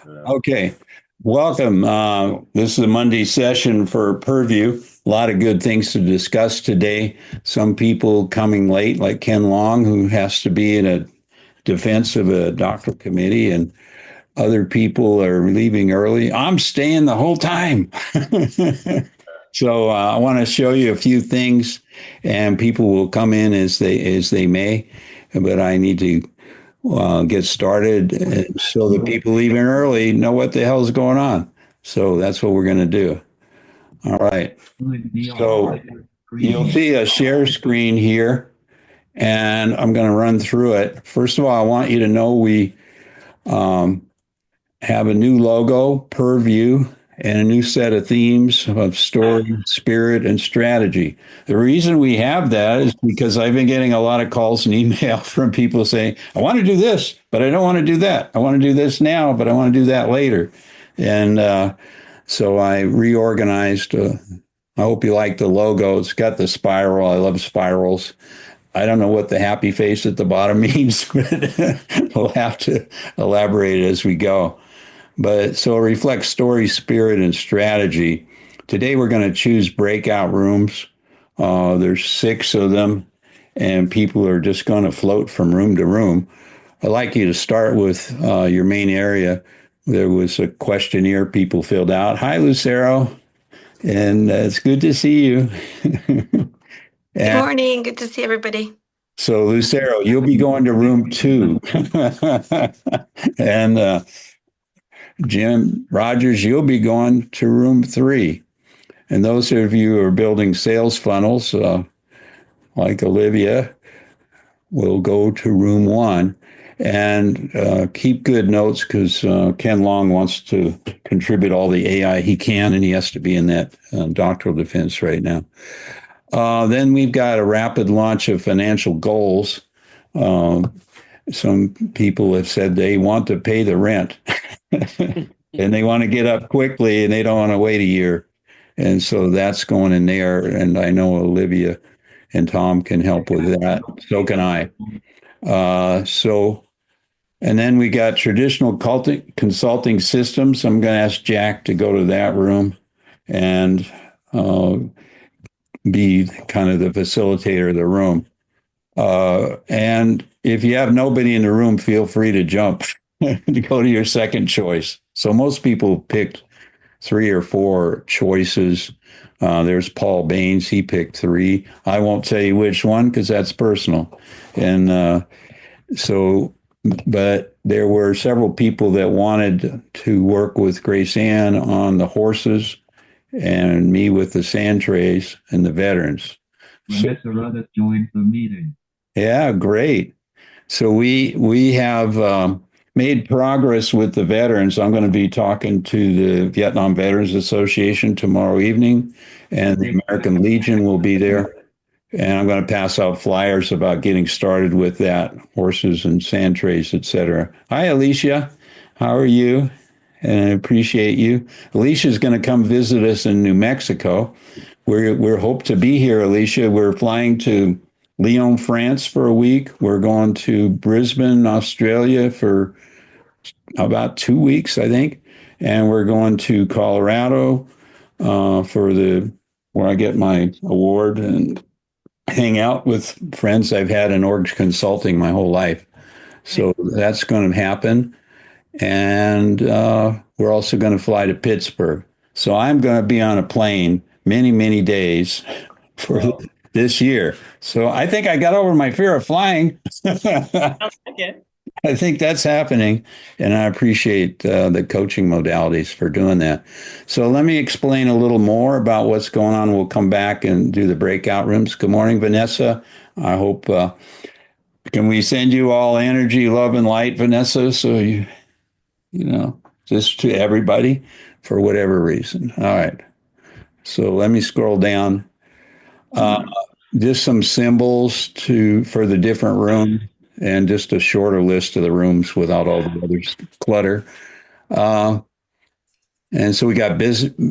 Okay, welcome. This is a Monday session for Purview. A lot of good things to discuss today. Some people coming late, like Ken Long, who has to be in a defense of a doctoral committee, and other people are leaving early. I'm staying the whole time. So I want to show you a few things, and people will come in as they may. But I need to get started so the people leaving early know what the hell is going on. So that's what we're going to do. All right. So you'll see a share screen here, and I'm going to run through it. First of all, I want you to know we um, have a new logo, Purview, and a new set of themes of story, spirit, and strategy. The reason we have that is because I've been getting a lot of calls and email from people saying, I want to do this, but I don't want to do that. I want to do this now, but I want to do that later. And so I reorganized. I hope you like the logo. It's got the spiral. I love spirals. I don't know what the happy face at the bottom means, but we'll have to elaborate as we go. But so it reflects story, spirit, and strategy. Today we're going to choose breakout rooms. There's 6 of them, and people are just going to float from room to room. I'd like you to start with your main area. There was a questionnaire people filled out. Hi, Lucero, and it's good to see you. Good And morning. Good to see everybody. so, Lucero, you'll be going to room 2. And Jim Rogers, you'll be going to room 3. And those of you who are building sales funnels, like Olivia, will go to room 1. And keep good notes because Ken Long wants to contribute all the AI he can, and he has to be in that doctoral defense right now. Then we've got a rapid launch of financial goals. Some people have said they want to pay the rent and they want to get up quickly and they don't want to wait a year. And so that's going in there. And I know Olivia and Tom can help with that. So can I. And then we got traditional consulting systems. I'm going to ask Jack to go to that room and be kind of the facilitator of the room. And if you have nobody in the room, feel free to jump to go to your second choice. So most people picked 3 or 4 choices. There's Paul Baines. He picked 3. I won't tell you which one because that's personal. And but there were several people that wanted to work with Grace Ann on the horses and me with the sand trays and the veterans. Vanessa Rudder joined the meeting. Yeah, great. So we have made progress with the veterans. I'm going to be talking to the Vietnam Veterans Association tomorrow evening, and the American Legion will be there. And I'm going to pass out flyers about getting started with that, horses and sand trays, etc. Hi, Alicia. How are you? And I appreciate you. Alicia's going to come visit us in New Mexico. We're hope to be here, Alicia. We're flying to Lyon, France for a week. We're going to Brisbane, Australia for about 2 weeks, I think. And we're going to Colorado for where I get my award and hang out with friends I've had in org consulting my whole life. So that's going to happen. And we're also going to fly to Pittsburgh. So I'm going to be on a plane many, many days for this year. So I think I got over my fear of flying. Okay. I think that's happening, and I appreciate the coaching modalities for doing that. So let me explain a little more about what's going on. We'll come back and do the breakout rooms. Good morning, Vanessa. I hope, can we send you all energy, love, and light, Vanessa? So just to everybody for whatever reason. All right. So let me scroll down. Just some symbols for the different rooms and just a shorter list of the rooms without all the other clutter. And so we got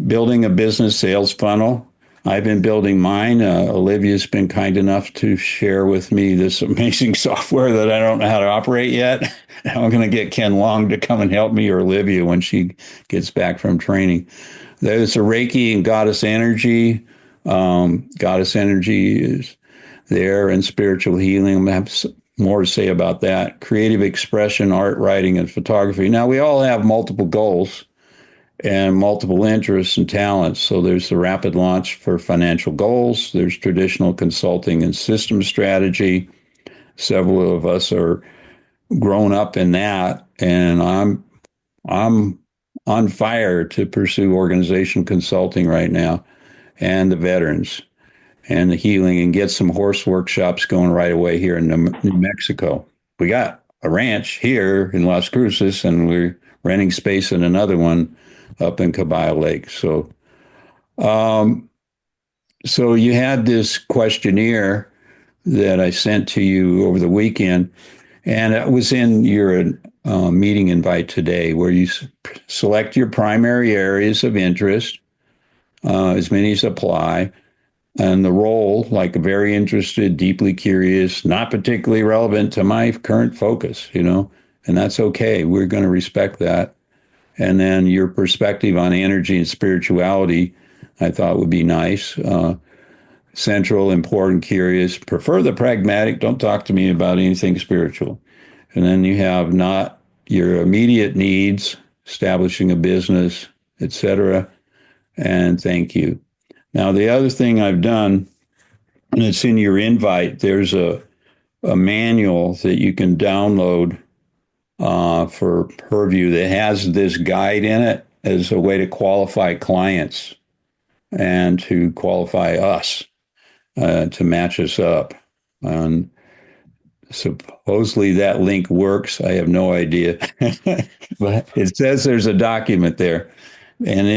building a business sales funnel. I've been building mine. Olivia's been kind enough to share with me this amazing software that I don't know how to operate yet. I'm going to get Ken Long to come and help me, or Olivia when she gets back from training. There's a Reiki and Goddess Energy. Goddess Energy is there, and spiritual healing. I have more to say about that. Creative expression, art, writing, and photography. Now, we all have multiple goals and multiple interests and talents. So there's the rapid launch for financial goals. There's traditional consulting and system strategy. Several of us are grown up in that, and I'm on fire to pursue organization consulting right now, and the veterans and the healing, and get some horse workshops going right away here in New Mexico. We got a ranch here in Las Cruces, and we're renting space in another one up in Cabile Lake. So you had this questionnaire that I sent to you over the weekend, and it was in your meeting invite today, where you select your primary areas of interest, as many as apply, and the role, like very interested, deeply curious, not particularly relevant to my current focus, and that's okay. We're going to respect that. And then your perspective on energy and spirituality, I thought would be nice. Central, important, curious, prefer the pragmatic. Don't talk to me about anything spiritual. And then you have not your immediate needs, establishing a business, etc. And thank you. Now, the other thing I've done, and it's in your invite, there's a manual that you can download for Purview that has this guide in it as a way to qualify clients and to qualify us, to match us up. And supposedly that link works. I have no idea, but it says there's a document there. And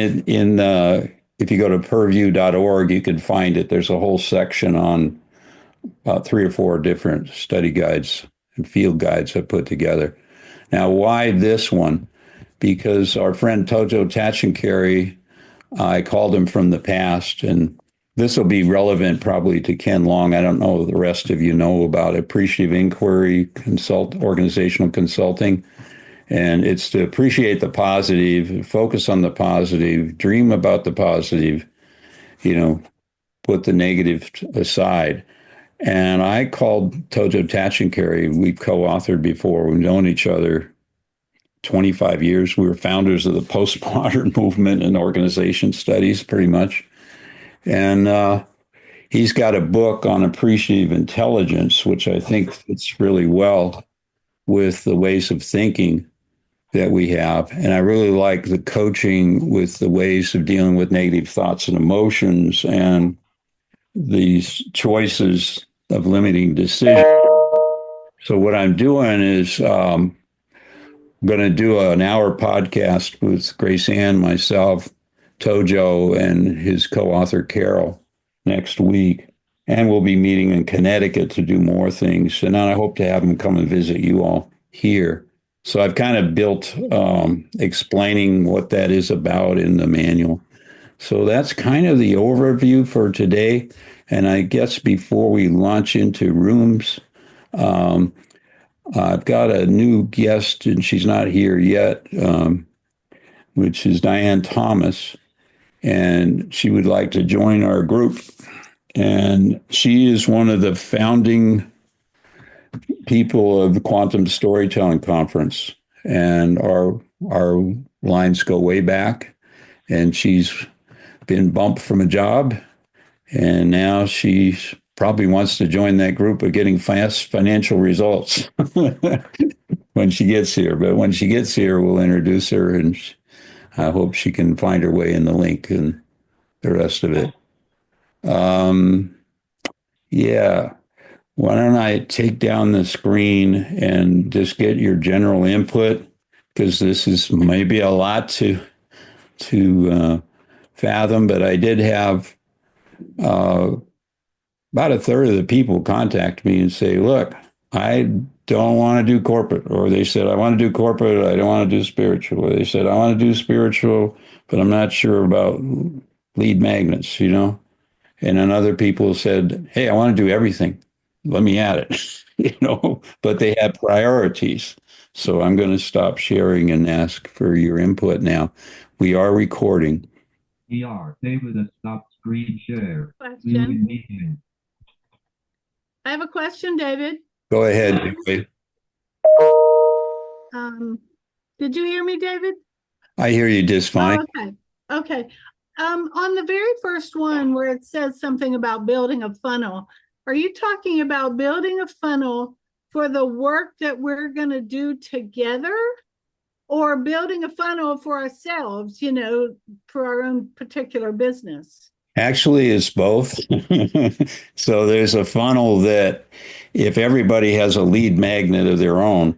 if you go to purview.org, you can find it. There's a whole section on about 3 or 4 different study guides and field guides I put together. Now, why this one? Because our friend Tojo Tachinkari, I called him from the past, and this will be relevant probably to Ken Long. I don't know if the rest of you know about appreciative inquiry, organizational consulting. And it's to appreciate the positive, focus on the positive, dream about the positive, put the negative aside. And I called Tojo Tachinkari. We've co-authored before. We've known each other 25 years. We were founders of the postmodern movement and organization studies, pretty much. And he's got a book on appreciative intelligence, which I think fits really well with the ways of thinking that we have. And I really like the coaching with the ways of dealing with negative thoughts and emotions and these choices of limiting decision. So what I'm doing is I'm going to do an hour podcast with Grace Ann, myself, Tojo, and his co-author Carol next week. And we'll be meeting in Connecticut to do more things. And then I hope to have him come and visit you all here. So I've kind of built explaining what that is about in the manual. So that's kind of the overview for today. And I guess before we launch into rooms, I've got a new guest, and she's not here yet, which is Diane Thomas. And she would like to join our group. And she is one of the founding people of the Quantum Storytelling Conference. And our lines go way back. And she's been bumped from a job. And now she probably wants to join that group of getting fast financial results when she gets here. But when she gets here, we'll introduce her, and I hope she can find her way in the link and the rest of it. Yeah. Why don't I take down the screen and just get your general input? Because this is maybe a lot to fathom, but I did have about a third of the people contact me and say, look, I don't want to do corporate. Or they said, I want to do corporate. I don't want to do spiritual. Or they said, I want to do spiritual, but I'm not sure about lead magnets, And then other people said, hey, I want to do everything. Let me at it, but they had priorities. So I'm going to stop sharing and ask for your input now. We are recording. David has stopped screen share. Question. Meeting. I have a question, David. Go ahead, David. Did you hear me, David? I hear you just fine. Oh, okay. On the very first one where it says something about building a funnel, are you talking about building a funnel for the work that we're going to do together, or building a funnel for ourselves, for our own particular business? Actually, it's both. So there's a funnel that if everybody has a lead magnet of their own,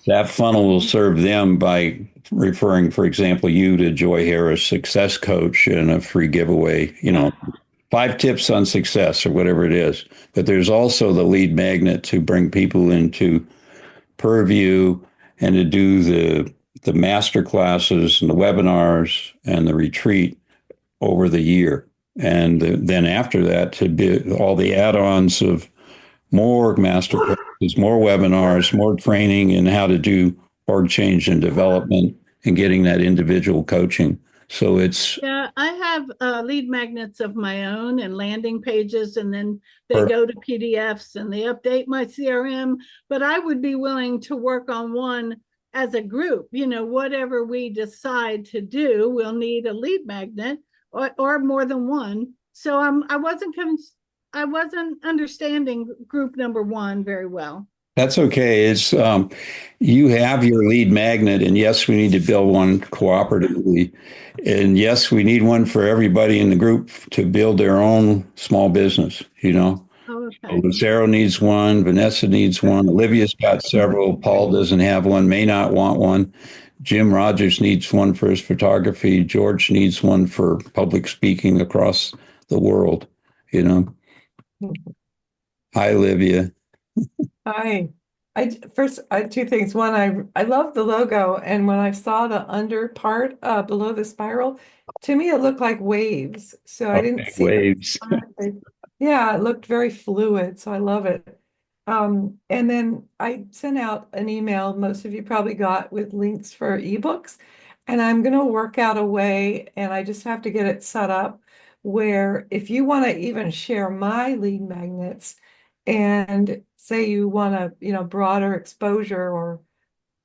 that funnel will serve them by referring, for example, you to Joy Harris, success coach, and a free giveaway, 5 tips on success or whatever it is. But there's also the lead magnet to bring people into Purview and to do the master classes and the webinars and the retreat over the year. And then after that, to be all the add-ons of more master classes, more webinars, more training in how to do org change and development and getting that individual coaching. So it's... Yeah, I have lead magnets of my own and landing pages, and then they go to PDFs and they update my CRM. But I would be willing to work on one as a group. Whatever we decide to do, we'll need a lead magnet or more than one. So I wasn't understanding group number 1 very well. That's okay. It's you have your lead magnet, and yes, we need to build one cooperatively, and yes, we need one for everybody in the group to build their own small business. Oh, okay. So Lucero needs one, Vanessa needs one, Olivia's got several, Paul doesn't have one, may not want one. Jim Rogers needs one for his photography. George needs one for public speaking across the world. Hi, Olivia. Hi. First, I had 2 things. One, I love the logo, and when I saw the under part below the spiral, to me it looked like waves. So I didn't see waves. Yeah, it looked very fluid, so I love it. And then I sent out an email, most of you probably got, with links for ebooks, and I'm going to work out a way, and I just have to get it set up where if you want to even share my lead magnets and say you want to, broader exposure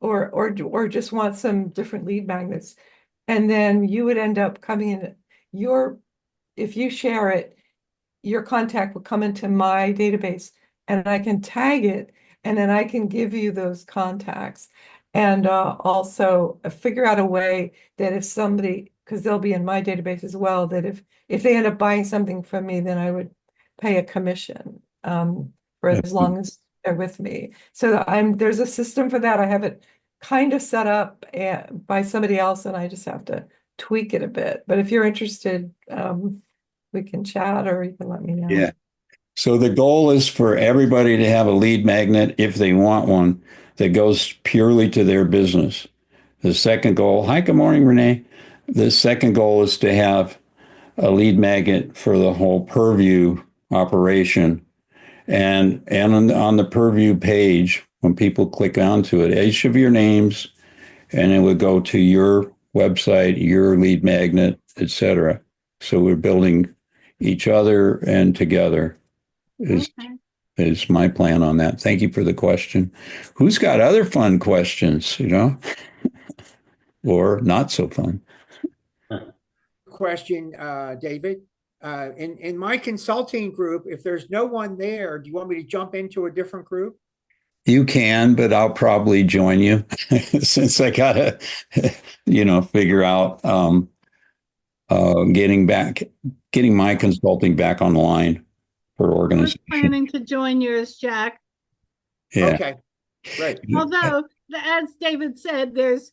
or just want some different lead magnets, and then you would end up coming in if you share it, your contact will come into my database and I can tag it, and then I can give you those contacts, and also figure out a way that if somebody, because they'll be in my database as well, that if they end up buying something from me, then I would pay a commission for as long as they're with me. So there's a system for that. I have it kind of set up by somebody else, and I just have to tweak it a bit. But if you're interested, we can chat, or you can let me know. Yeah. So the goal is for everybody to have a lead magnet, if they want one, that goes purely to their business. The second goal, hi, good morning, Renee. The second goal is to have a lead magnet for the whole Purview operation. And on the Purview page, when people click onto it, each of your names, and it would go to your website, your lead magnet, etc. So we're building each other and together is my plan on that. Thank you for the question. Who's got other fun questions, or not so fun? Question, David. In my consulting group, if there's no one there, do you want me to jump into a different group? You can, but I'll probably join you since I gotta, figure out getting my consulting back online for organization. I was planning to join yours, Jack. Yeah. Okay, great. Although, as David said, there's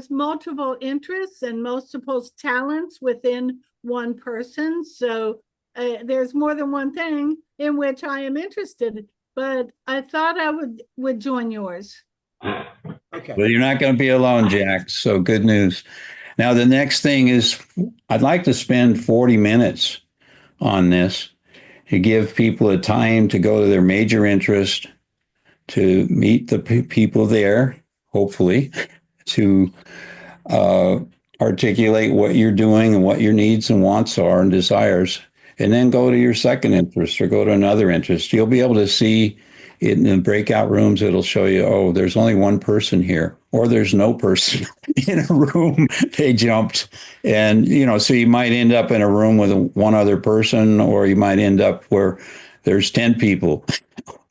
multiple interests and multiple talents within one person. So there's more than one thing in which I am interested, but I thought I would join yours. Okay. Well, you're not going to be alone, Jack. So good news. Now, the next thing is I'd like to spend 40 minutes on this. You give people a time to go to their major interest, to meet the people there, hopefully, to articulate what you're doing and what your needs and wants are and desires, and then go to your second interest or go to another interest. You'll be able to see it in the breakout rooms. It'll show you, oh, there's only one person here, or there's no person in a room. They jumped. And, so you might end up in a room with one other person, or you might end up where there's 10 people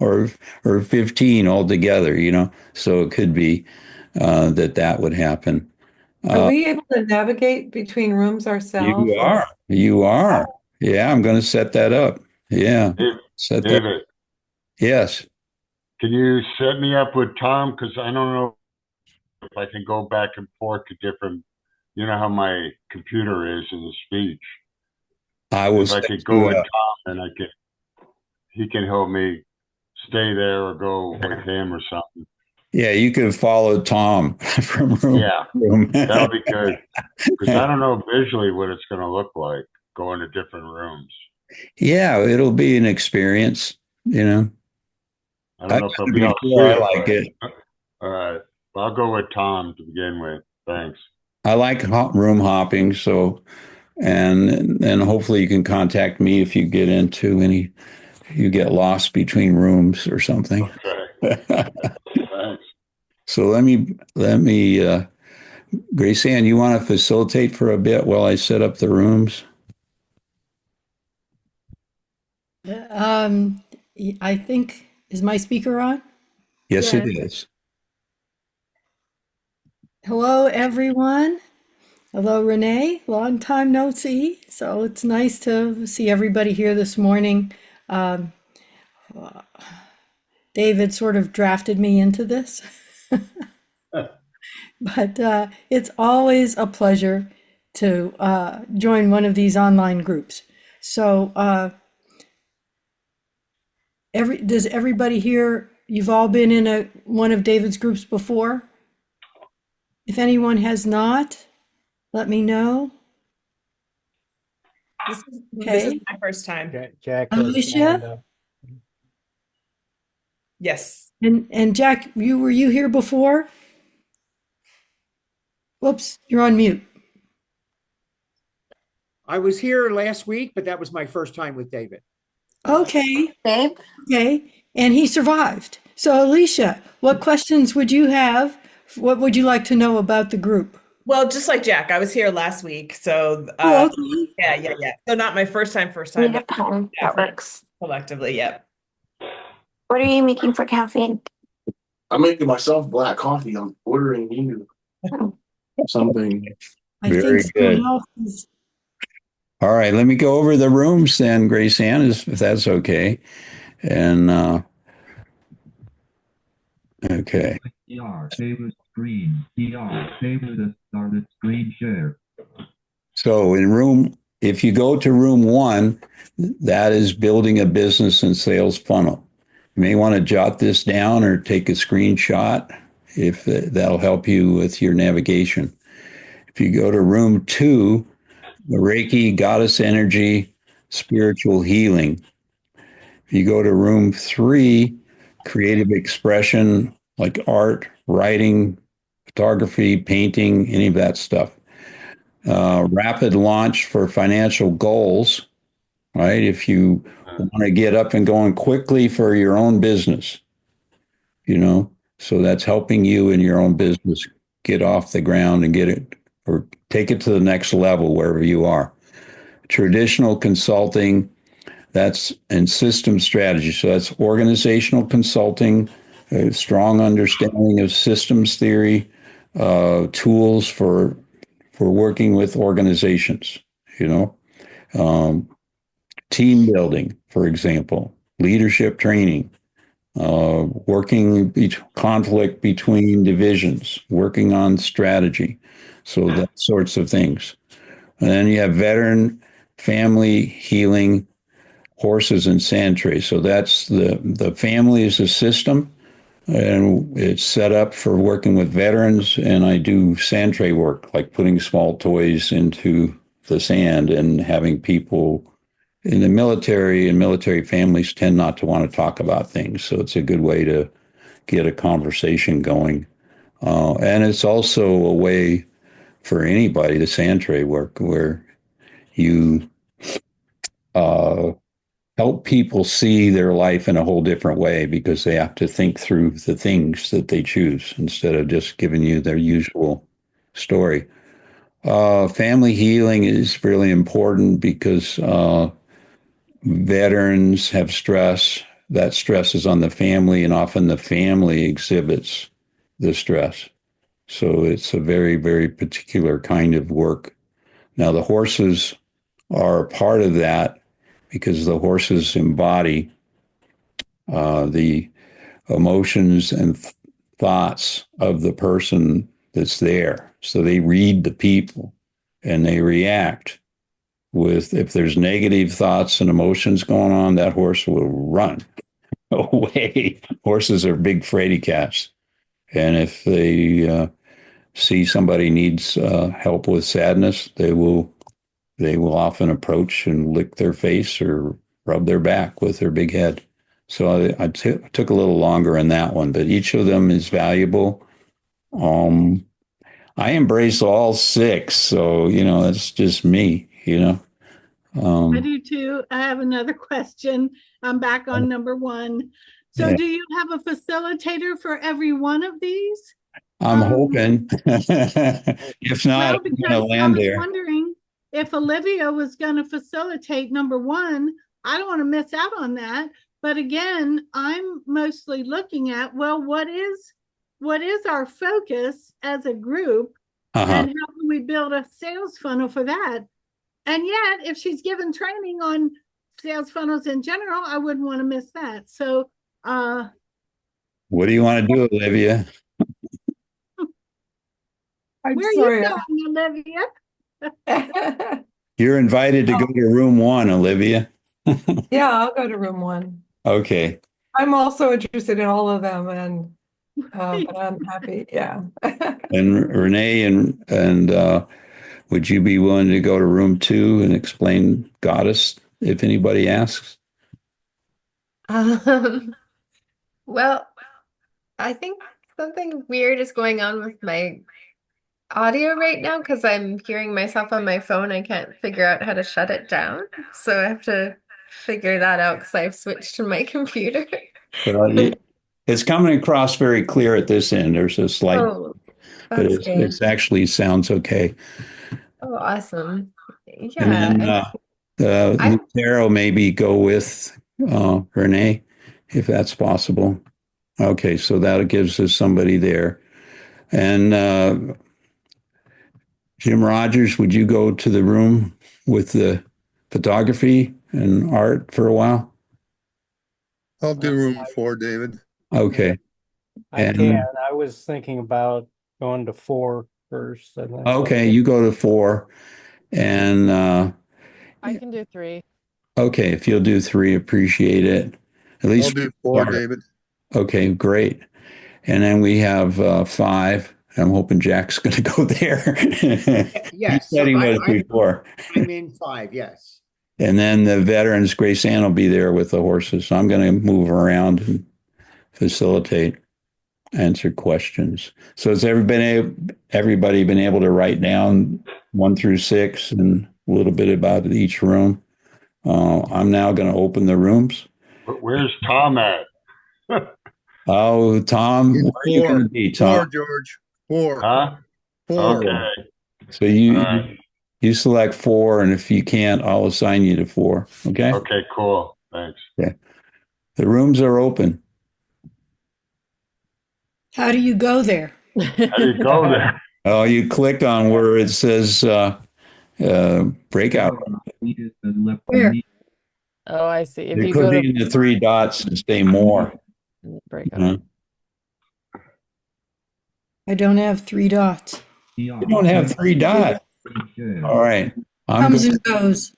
or 15 altogether, so it could be that would happen. Are we able to navigate between rooms ourselves? You are. You are. Yeah, I'm going to set that up. Yeah. Set that. David, Yes. can you set me up with Tom? Because I don't know if I can go back and forth to different, you know how my computer is in the speech. I will. If I could go with Tom and he can help me stay there or go with him or something. Yeah, you could follow Tom from room. Yeah, that'll be good. Because I don't know visually what it's going to look like going to different rooms. Yeah, it'll be an experience, I don't know if I'll be able to see I like it. All right. Well, I'll go with Tom to begin with. Thanks. I like room hopping, so and hopefully you can contact me if you get into you get lost between rooms or something. Okay. Thanks. So let me Grace Ann, you want to facilitate for a bit while I set up the rooms? I think, is my speaker on? Yes, it is. Hello, everyone. Hello, Renee. Long time no see. So it's nice to see everybody here this morning. David sort of drafted me into this. But it's always a pleasure to join one of these online groups. So does everybody here, you've all been in one of David's groups before? If anyone has not, let me know. This is my first time. Jack Alicia? Yes. And Jack, were you here before? Whoops, you're on mute. I was here last week, but that was my first time with David. Okay. Babe? Okay. And he survived. So Alicia, what questions would you have? What would you like to know about the group? Well, just like Jack, I was here last week. So Okay. yeah. So not my first time, Need a but pen. That works. collectively, yep. What are you making for caffeine? I'm making myself black coffee. I'm ordering you something. I Very think good. someone else is. All right, let me go over the rooms then, Grace Ann, if that's okay. And okay. PR, favorite screen. PR, favorite started screen share. So if you go to room 1, that is building a business and sales funnel. You may want to jot this down or take a screenshot if that'll help you with your navigation. If you go to room 2, the Reiki, goddess energy, spiritual healing. If you go to room 3, creative expression like art, writing, photography, painting, any of that stuff. Rapid launch for financial goals, right? If you want to get up and going quickly for your own business, so that's helping you in your own business get off the ground and get it or take it to the next level wherever you are. Traditional consulting, that's in system strategy. So that's organizational consulting, a strong understanding of systems theory, tools for working with organizations, team building, for example, leadership training, working conflict between divisions, working on strategy. So that sorts of things. And then you have veteran, family, healing, horses, and sand trays. So that's the family is a system, and it's set up for working with veterans. And I do sand tray work, like putting small toys into the sand and having people in the military and military families tend not to want to talk about things. So it's a good way to get a conversation going. And it's also a way for anybody to Santre work where you help people see their life in a whole different way because they have to think through the things that they choose instead of just giving you their usual story. Family healing is really important because veterans have stress. That stress is on the family, and often the family exhibits the stress. So it's a very, very particular kind of work. Now, the horses are part of that because the horses embody the emotions and thoughts of the person that's there. So they read the people and they react with, if there's negative thoughts and emotions going on, that horse will run away. Horses are big fraidy cats. And if they see somebody needs help with sadness, they will often approach and lick their face or rub their back with their big head. So I took a little longer in that one, but each of them is valuable. I embrace all six, so that's just me. I do too. I have another question. I'm back on number one. So Yeah. do you have a facilitator for every one of these? I'm hoping. If not, Well, I'm because gonna I land was there. wondering if Olivia was going to facilitate number one. I don't want to miss out on that. But again, I'm mostly looking at, well, what is our focus as a group, Uh-huh. and how can we build a sales funnel for that? And yet, if she's given training on sales funnels in general, I wouldn't want to miss that. So, What do you want to do, Olivia? I'm where are sorry. you going, Olivia? You're invited to go to room one, Olivia. Yeah, I'll go to room one. Okay. I'm also interested in all of them, and but I'm happy. Yeah. And Renee and would you be willing to go to room two and explain Goddess if anybody asks? Well, I think something weird is going on with my audio right now because I'm hearing myself on my phone. I can't figure out how to shut it down. So I have to figure that out because I've switched to my computer. It's coming across very clear at this end. There's a slight, Oh, but that's good. it's actually sounds okay. Oh, awesome. And Yeah. then I Lucero maybe go with Renee, if that's possible. Okay, so that gives us somebody there. And Jim Rogers, would you go to the room with the photography and art for a while? I'll do room 4, David. Okay. I And- can. I was thinking about going to 4 first. And then Okay, you go to 4. And I can do 3. okay, if you'll do 3, appreciate it. At I'll least do 4, start. David. Okay, great. And then we have 5. I'm hoping Jack's going to go there. Yes. He said he so was before. I'm in 5, yes. And then the veterans, Grace Ann will be there with the horses. So I'm going to move around and facilitate, answer questions. So has everybody been able to write down 1 through 6 and a little bit about each room? I'm now going to open the rooms. But where's Tom at? Oh, Tom, where are you going to be, Tom? 4, George. 4. Huh? 4. Okay. So you All right. you select 4, and if you can't, I'll assign you to 4. Okay. Okay, cool. Thanks. Okay. The rooms are open. How do you go there? How do you go there? Oh, you click on where it says breakout. Where? Oh, I see. If It you could go be in to the 3 dots and stay more. breakout. Mhm. I don't have 3 dots. You don't have 3 dots. All right. I'm Comes going and goes.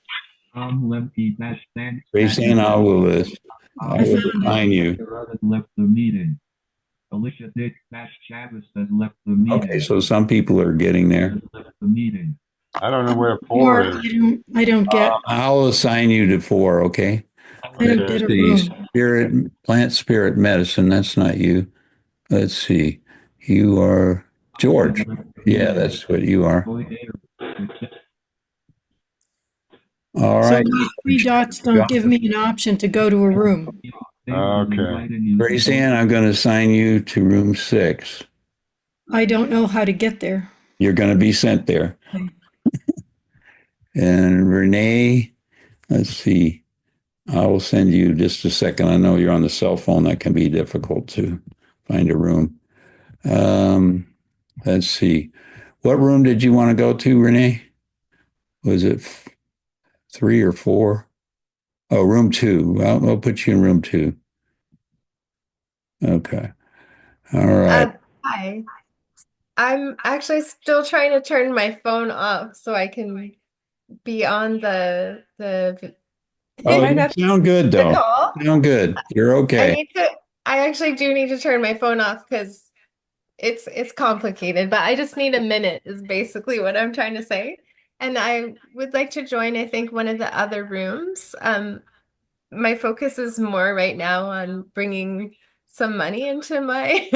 Grace Ann, I will assign you. Left the meeting. Alicia Dick Chavez has left the meeting. Okay, so some people are getting there. Left the meeting. I don't know where Four, four is. I don't get, I'll assign you to 4, okay? I don't get a The room. plant spirit medicine, that's not you. Let's see. You are George. Yeah, that's what you are. All So right. my three dots don't give me an option to go to a room. Okay. Grace Ann, I'm going to assign you to room 6. I don't know how to get there. You're going to be sent there. Okay. And Renee, let's see. I will send you just a second. I know you're on the cell phone. That can be difficult to find a room. Let's see. What room did you want to go to, Renee? Was it 3 or 4? Oh, room 2. I'll put you in room 2. Okay. All right. Hi. I'm actually still trying to turn my phone off so I can be on the Oh, you sound good the though. call. Sound good. You're okay. I actually do need to turn my phone off because it's complicated, but I just need a minute is basically what I'm trying to say. And I would like to join, I think, one of the other rooms. My focus is more right now on bringing some money into my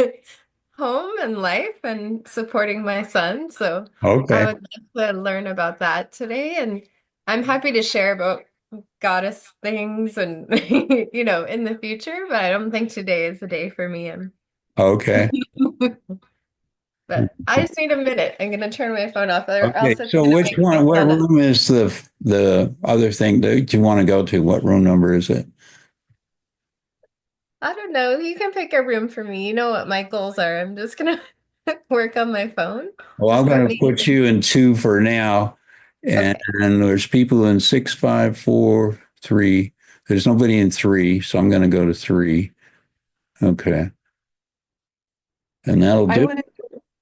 home and life and supporting my son. So Okay. I would love to learn about that today. And I'm happy to share about goddess things and in the future, but I don't think today is the day for me. Okay. But I just need a minute. I'm gonna turn my phone off, or Okay. else it's So gonna which make one, my what son room is the other thing that you want to go to? What room number is it? I don't know. You can pick a room for me. You know what my goals are. I'm just gonna work on my phone. Well, I'm Just let going to me. put you in 2 for now. And there's people in 6, 5, 4, 3. There's nobody in 3, so I'm going to go to 3. Okay. And that'll do.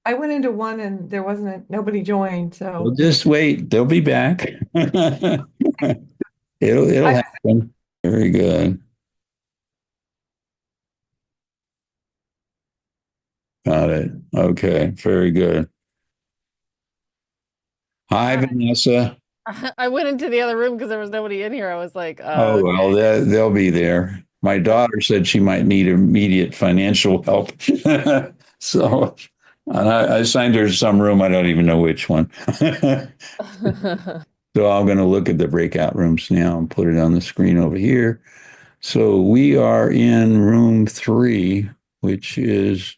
I went into one and there wasn't nobody joined. So Well, just wait. They'll be back. It'll happen. Very good. Got it. Okay. Very good. Hi, Vanessa. I went into the other room because there was nobody in here. I was like, Oh, well, they'll be there. My daughter said she might need immediate financial help. So and I assigned her some room. I don't even know which one. So I'm going to look at the breakout rooms now and put it on the screen over here. So we are in room 3, which is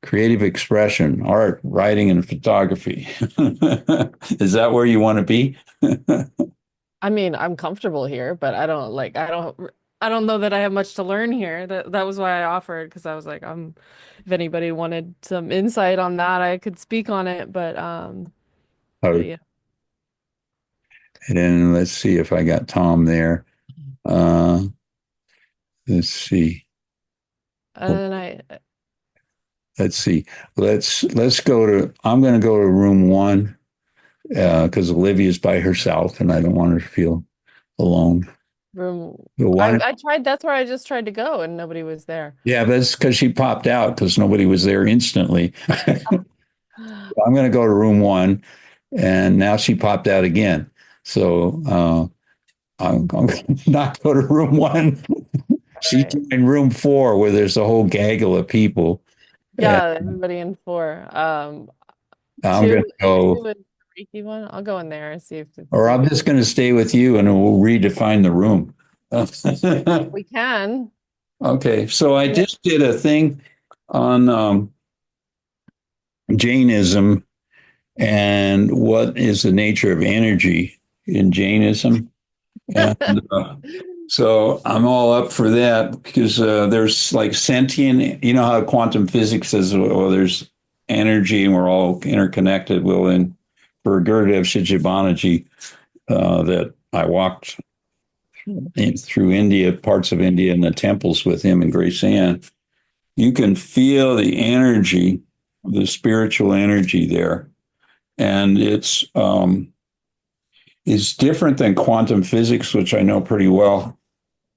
creative expression, art, writing, and photography. Is that where you want to be? I mean, I'm comfortable here, but I don't know that I have much to learn here. That was why I offered because I was like, if anybody wanted some insight on that, I could speak on it, but yeah. And let's see if I got Tom there. Let's see. And then Let's see. Let's go to. I'm going to go to room 1 because Olivia's by herself, and I don't want her to feel alone. I tried, that's where I just tried to go and nobody was there. Yeah, that's because she popped out because nobody was there instantly. I'm going to go to room 1, and now she popped out again. So I'm going to not go to room 1. She's in room 4 where there's a whole gaggle of people. Yeah, everybody in 4. I'm going to go. 2 is the Reiki one. I'll go in there and see if it's. Or I'm just going to stay with you and we'll redefine the room. We can. Okay, so I just did a thing on Jainism and what is the nature of energy in Jainism. And so I'm all up for that because there's like sentient, you know how quantum physics says, well, there's energy and we're all interconnected. Well, for Gurudev Shijabaniji, that I walked through India, parts of India, and the temples with him and Grace Ann, you can feel the energy, the spiritual energy there. And it's different than quantum physics, which I know pretty well,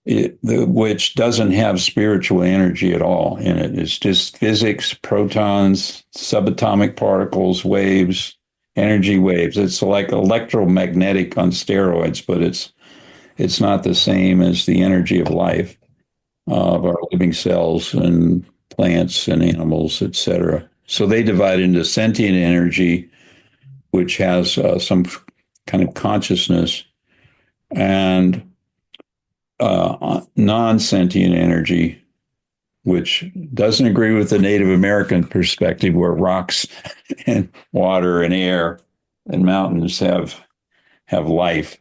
which doesn't have spiritual energy at all in it. It's just physics, protons, subatomic particles, waves, energy waves. It's like electromagnetic on steroids, but it's not the same as the energy of life of our living cells and plants and animals, etc. So they divide into sentient energy, which has some kind of consciousness, and non-sentient energy, which doesn't agree with the Native American perspective, where rocks and water and air and mountains have life,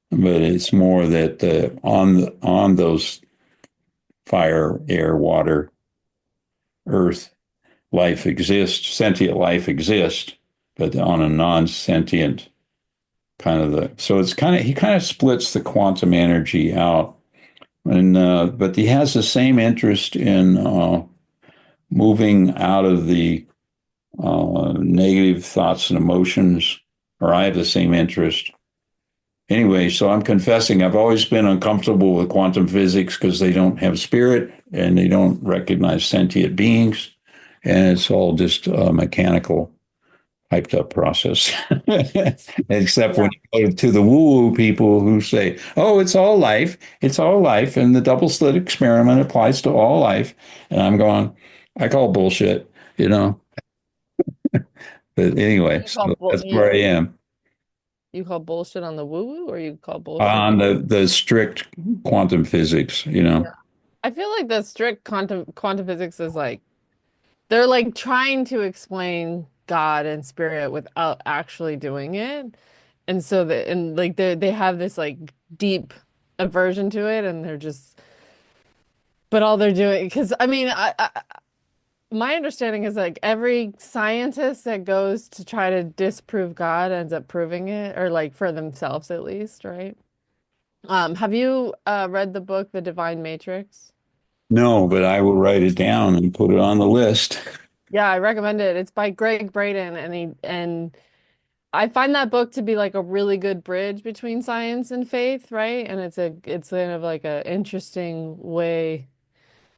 but it's more that on those fire, air, water, earth, life exists, sentient life exists, but on a non-sentient kind of so it's kind of he kind of splits the quantum energy out, and but he has the same interest in moving out of the negative thoughts and emotions, or I have the same interest. Anyway, so I'm confessing I've always been uncomfortable with quantum physics because they don't have spirit and they don't recognize sentient beings, and it's all just mechanical, hyped up process. Except when you go to the woo-woo people who say, oh, it's all life, and the double slit experiment applies to all life. And I'm going, I call bullshit, you know. But anyway, so that's where I am. You call bullshit on the woo-woo, or you call bullshit On the strict quantum physics, you know. Yeah. I feel like the strict quantum physics is like they're like trying to explain God and spirit without actually doing it. And so like they have this like deep aversion to it, and they're just but all they're doing, because I mean my understanding is like every scientist that goes to try to disprove God ends up proving it, or like for themselves at least, right? Have you read the book The Divine Matrix? No, but I will write it down and put it on the list. Yeah, I recommend it. It's by Greg Braden, and I find that book to be like a really good bridge between science and faith, right? And it's kind of like a interesting way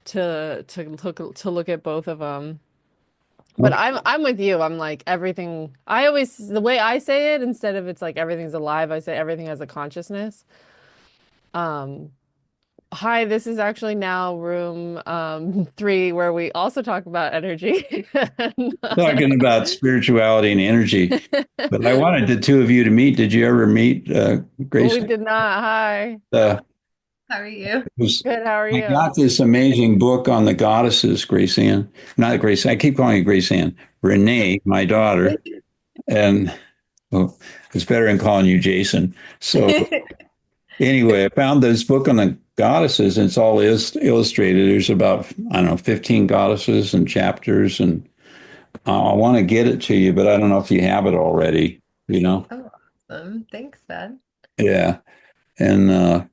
to look at both of them. But I'm with you. I'm like everything. I always the way I say it, instead of it's like everything's alive, I say everything has a consciousness. Um, Hi, this is actually now room 3, where we also talk about energy. Talking about spirituality and energy. But I wanted the two of you to meet. Did you ever meet Grace? We did not. Hi. How are you? Good. How are I you? got this amazing book on the goddesses, Grace Ann. Not Grace, I keep calling you Grace Ann. Renee, my daughter. And well, it's better than calling you Jason. So anyway, I found this book on the goddesses, and it's all illustrated. There's about, I don't know, 15 goddesses and chapters, and I want to get it to you, but I don't know if you have it already, you know? Oh, awesome. Thanks, Dad. Yeah. And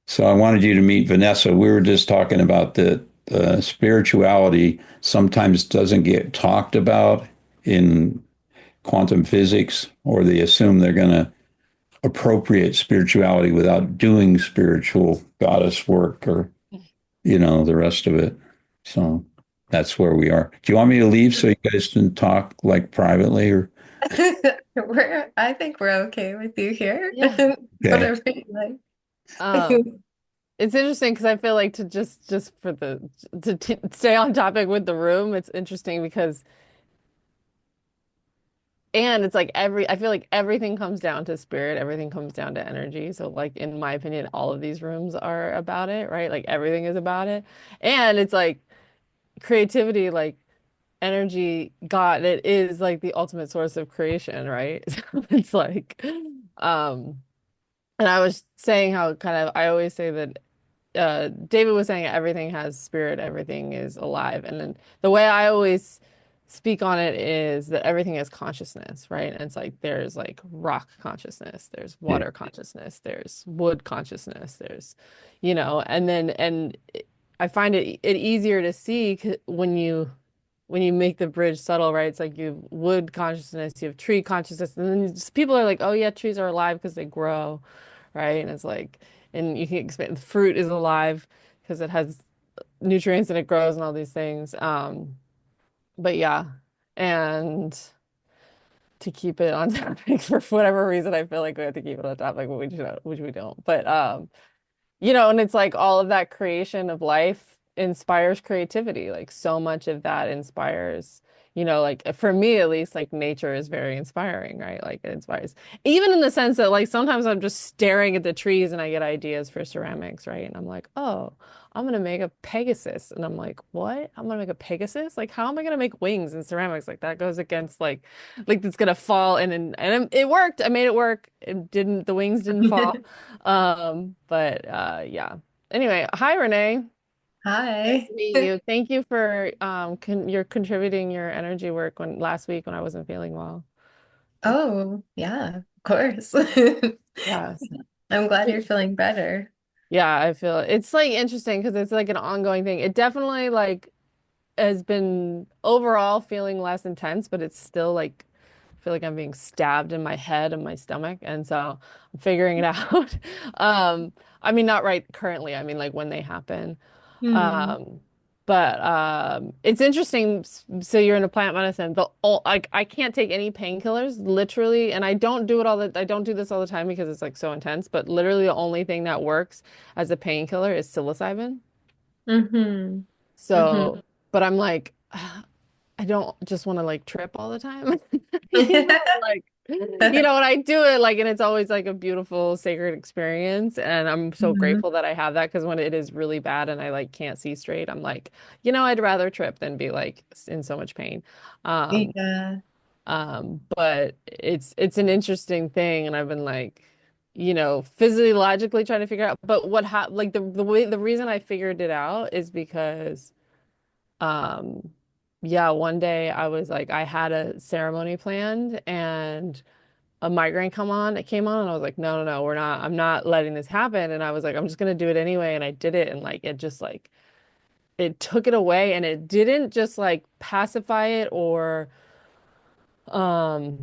so I wanted you to meet Vanessa. We were just talking about that spirituality sometimes doesn't get talked about in quantum physics, or they assume they're going to appropriate spirituality without doing spiritual goddess work, or, you know, the rest of it. So that's where we are. Do you want me to leave so you guys can talk like privately, or? I think we're okay with you here. Yeah. Okay. Whatever you like. It's interesting because I feel like to just for to stay on topic with the room, it's interesting because and it's like I feel like everything comes down to spirit, everything comes down to energy. So like in my opinion, all of these rooms are about it, right? Like everything is about it. And it's like creativity, like energy, God, it is like the ultimate source of creation, right? So it's like and I was saying how kind of I always say that David was saying everything has spirit, everything is alive. And then the way I always speak on it is that everything is consciousness, right? And it's like there's like rock consciousness, there's water consciousness, there's wood consciousness, there's, you know, and I find it easier to see when you make the bridge subtle, right? It's like you have wood consciousness, you have tree consciousness, and then people are like, oh yeah, trees are alive because they grow, right? And it's like, and you can expand, fruit is alive because it has nutrients and it grows and all these things. But yeah, and to keep it on topic for whatever reason. I feel like we have to keep it on topic, but which we don't. But and it's like all of that creation of life inspires creativity. Like so much of that inspires, like for me at least, like nature is very inspiring, right? Like it inspires, even in the sense that like sometimes I'm just staring at the trees and I get ideas for ceramics, right? And I'm like, oh, I'm gonna make a Pegasus. And I'm like, what? I'm gonna make a Pegasus? Like, how am I gonna make wings in ceramics? Like that goes against like it's gonna fall and it worked. I made it work. The wings didn't fall. But yeah. Anyway, hi Renee. Hi. Nice to meet you. Thank you for you're contributing your energy work last week when I wasn't feeling well. Oh, yeah, of course. Yeah. I'm glad you're feeling better. Yeah, I feel it's like interesting because it's like an ongoing thing. It definitely like has been overall feeling less intense, but it's still like I feel like I'm being stabbed in my head and my stomach, and so I'm figuring it out. I mean, not right currently. I mean, like when they happen. Hmm. But it's interesting. So you're in a plant medicine. I can't take any painkillers, literally, and I don't do this all the time because it's like so intense. But literally, the only thing that works as a painkiller is psilocybin. Mm-hmm. Mm-hmm. So, but I'm like, I don't just want to like trip all the time. Like, when I do it, like, and it's always like a beautiful, sacred experience. And I'm so Mhm. grateful that I have that because when it is really bad and I like can't see straight, I'm like, I'd rather trip than be like in so much pain. Yeah. But it's an interesting thing, and I've been like, physiologically trying to figure out. But like the reason I figured it out is because um, yeah, one day I was like, I had a ceremony planned and a migraine it came on, and I was like, no, no, no, I'm not letting this happen. And I was like, I'm just gonna do it anyway. And I did it, and like, it just like, it took it away, and it didn't just like pacify it or, um,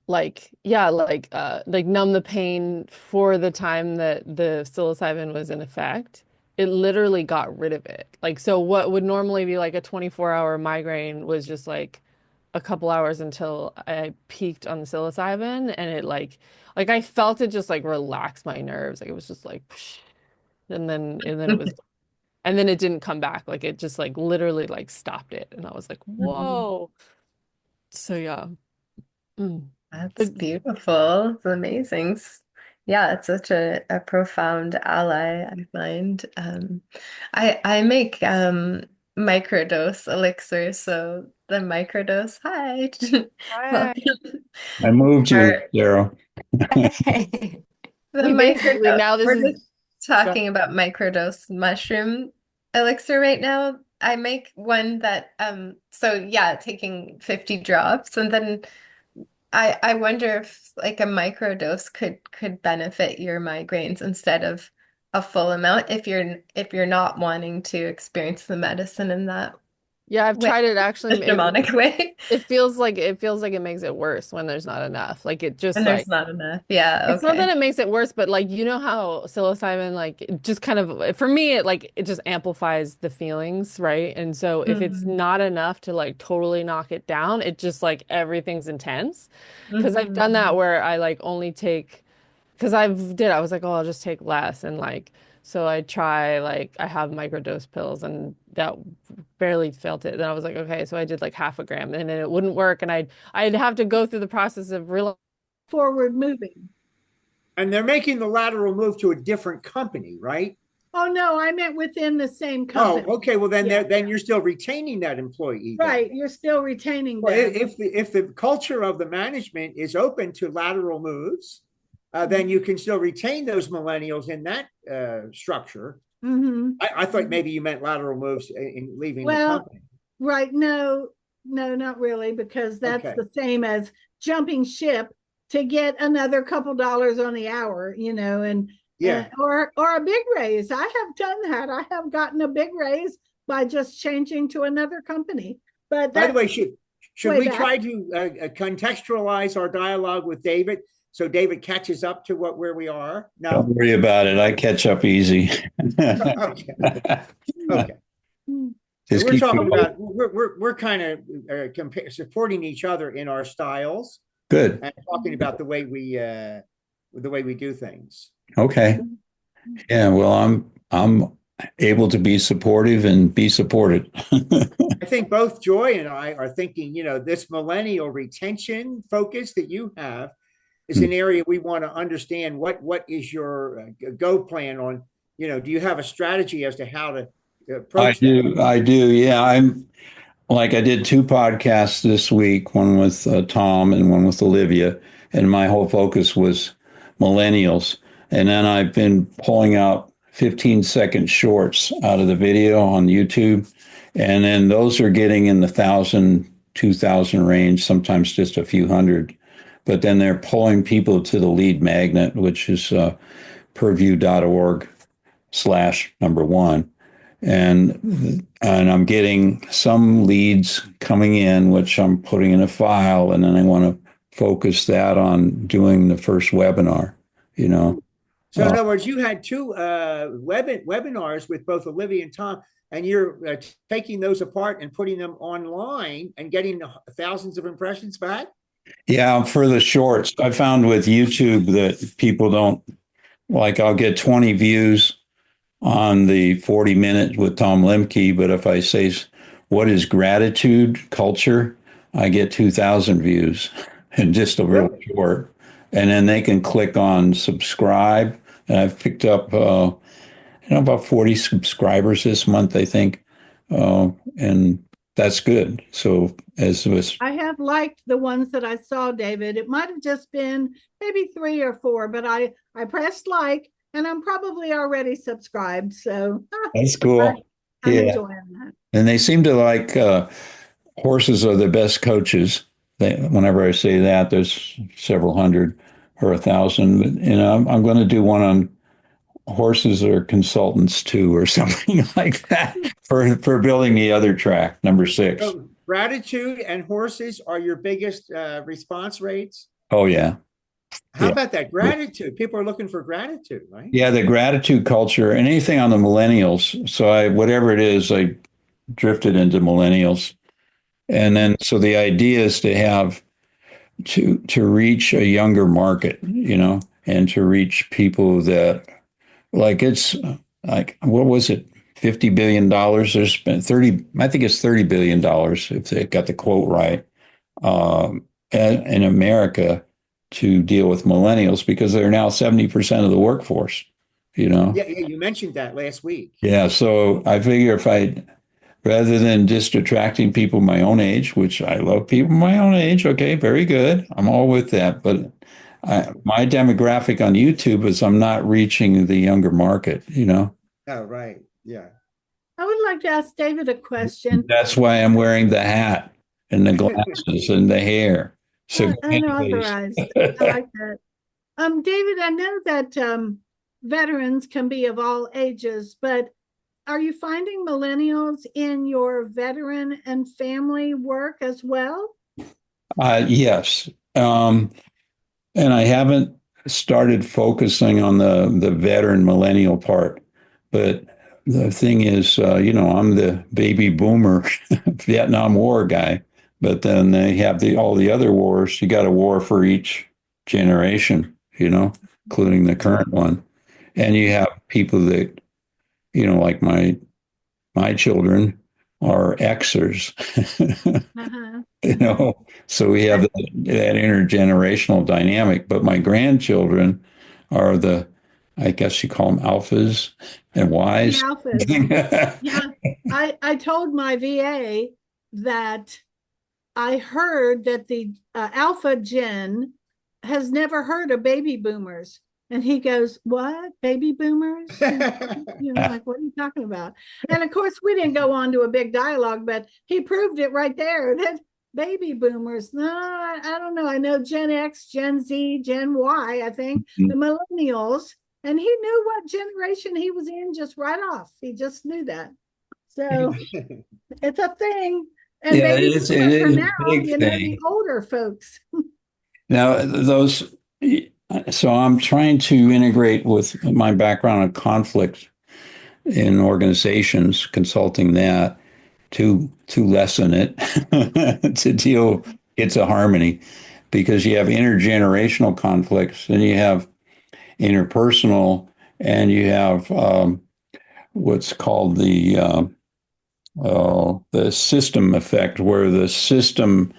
like numb the pain for the time that the psilocybin was in effect. It literally got rid of it. Like, so what would normally be like a 24-hour migraine was just like a couple hours until I peaked on the psilocybin, and it like I felt it just like relax my nerves. Like it was just like, and then it was, and then it didn't come back. Like it just like literally like stopped it. And I was like, Mhm. whoa. So yeah. Mm. That's But beautiful. It's amazing. Yeah, it's such a profound ally, I find. I make microdose elixirs, so the microdose, hi. hi. Welcome. I moved you, Are Daryl. the We basically microdose. now this We're is just talking about microdose mushroom elixir right now. I make one that so yeah, taking 50 drops, and then I wonder if like a microdose could benefit your migraines instead of a full amount if you're not wanting to experience the medicine in that yeah, I've way, tried it the actually. shamanic way. It feels like it makes it worse when there's not enough. Like it just And there's like not enough. Yeah, it's not that okay. it makes it worse, but like how psilocybin like it just kind of for me it just amplifies the feelings, right? And so if it's Hmm. not enough to like totally knock it down, it just like everything's intense. Because I've done that Hmm. where I like only take because I was like, oh, I'll just take less and like so I try like I have microdose pills and that barely felt it. Then I was like, okay, so I did like half a gram and then it wouldn't work and I'd have to go through the process of real Forward moving. And they're making the lateral move to a different company, right? Oh, no, I meant within the same Oh, company. okay. Well, then Yeah, then you're still retaining that employee then. right. You're still retaining Well, them. if the culture of the management is open to lateral moves, then you can still retain those millennials in that structure. Mm-hmm. I thought maybe you meant lateral moves in leaving the Well, company. right. No, no, not really, because that's Okay. the same as jumping ship to get another couple dollars on the hour, and Yeah. or a big raise. I have done that. I have gotten a big raise by just changing to another company. But By the way, that's should way we back. try to contextualize our dialogue with David so David catches up to where we are? No. Don't worry about it. I catch up easy. Okay. Okay. Just We're keep talking it about we're kind of supporting each other in our styles good. and talking about the way we do things. Okay. Yeah, well, I'm able to be supportive and be supported. I think both Joy and I are thinking, this millennial retention focus that you have is an area we want to understand. What is your go plan on, do you have a strategy as to how to approach that? I do. Yeah, I did two podcasts this week, one with Tom and one with Olivia, and my whole focus was millennials. And then I've been pulling out 15-second shorts out of the video on YouTube. And then those are getting in the 1,000, 2,000 range, sometimes just a few hundred. But then they're pulling people to the lead magnet, which is purview.org/1. And I'm getting some leads coming in, which I'm putting in a file, and then I want to focus that on doing the first webinar, So in other words, you had two webinars with both Olivia and Tom, and you're taking those apart and putting them online and getting thousands of impressions back? Yeah, for the shorts. I found with YouTube that people don't, I'll get 20 views on the 40-minute with Tom Lemke, but if I say, what is gratitude culture, I get 2,000 views and just a real short. And then they can click on subscribe. And I've picked up, about 40 subscribers this month, I think. And that's good. So I have liked the ones that I saw, David. It might have just been maybe 3 or 4, but I pressed like, and I'm probably already subscribed. So that's cool. I'm enjoying that. And they seem to like horses are the best coaches. Whenever I say that, there's several hundred or 1,000. But, I'm going to do one on horses or consultants too, or something like that for building the other track, number 6. So gratitude and horses are your biggest response rates? Oh, yeah. How about that gratitude? People are looking for gratitude, right? Yeah, the gratitude culture and anything on the millennials. So whatever it is, I drifted into millennials. And then, so the idea is to have to reach a younger market, and to reach people that it's what was it? $50 billion. There's been I think it's $30 billion if they got the quote right, in America to deal with millennials because they're now 70% of the workforce, Yeah, you mentioned that last week. Yeah. So I figure rather than just attracting people my own age, which I love people my own age. Okay, very good. I'm all with that. But my demographic on YouTube is I'm not reaching the younger market, Oh, right. Yeah. I would like to ask David a question. That's why I'm wearing the hat and the glasses and the hair. So unauthorized. I like that. David, I know that veterans can be of all ages, but are you finding millennials in your veteran and family work as well? Yes. And I haven't started focusing on the veteran millennial part, but the thing is, I'm the baby boomer Vietnam War guy, but then they have all the other wars. You got a war for each generation, including the current one. And you have people that, like my children are Xers, so we have that intergenerational dynamic. But my grandchildren are I guess you call them alphas and Ys. The alphas. Yeah, I told my VA that I heard that the alpha gen has never heard of baby boomers. And he goes, what? Baby boomers? Like, what are you talking about? And of course, we didn't go on to a big dialogue, but he proved it right there that baby boomers, no, I don't know. I know Gen X, Gen Z, Gen Y, I think, the millennials. And he knew what generation he was in just right off. He just knew that. So it's a thing. And yeah, baby it is now, a big thing. the older folks. Now, so I'm trying to integrate with my background in conflict in organizations, consulting that. to lessen it, to deal, it's a harmony, because you have intergenerational conflicts, and you have interpersonal, and you have what's called the system effect, where the system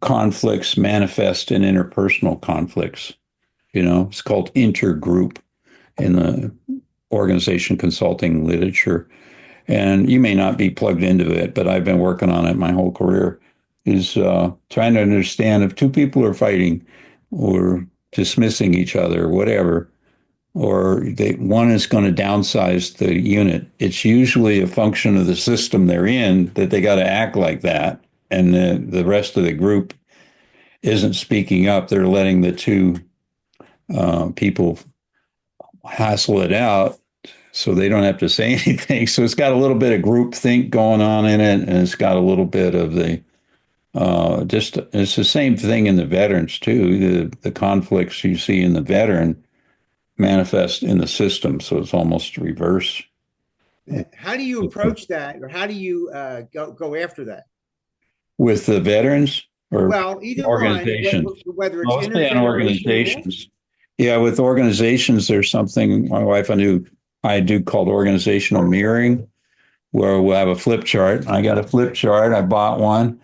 conflicts manifest in interpersonal conflicts. It's called intergroup in the organization consulting literature. And you may not be plugged into it, but I've been working on it my whole career, is trying to understand if two people are fighting or dismissing each other, whatever, or one is going to downsize the unit. It's usually a function of the system they're in, that they got to act like that. And the rest of the group isn't speaking up. They're letting the two people hassle it out so they don't have to say anything. So it's got a little bit of group think going on in it, and it's got a little bit of the it's the same thing in the veterans too. The conflicts you see in the veteran manifest in the system, so it's almost reverse. How do you approach that, or how do you go after that With the veterans or either organizations? one, whether it's Mostly on intergenerational. organizations. Yeah, with organizations, there's something my wife and I do called organizational mirroring, where we'll have a flip chart. I got a flip chart. I bought one.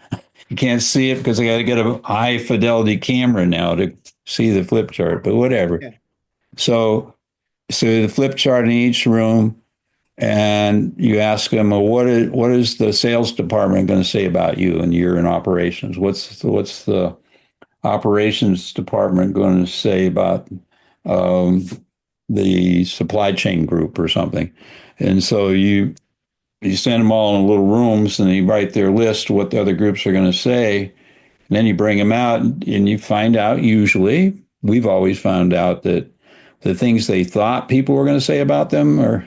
You can't see it because I got to get a high fidelity camera now to see the flip chart, but whatever. Yeah. So the flip chart in each room, and you ask them, well, what is the sales department going to say about you, and you're in operations? What's the operations department going to say about the supply chain group or something? And so you send them all in little rooms, and you write their list, what the other groups are going to say. And then you bring them out, and you find out, usually, we've always found out that the things they thought people were going to say about them are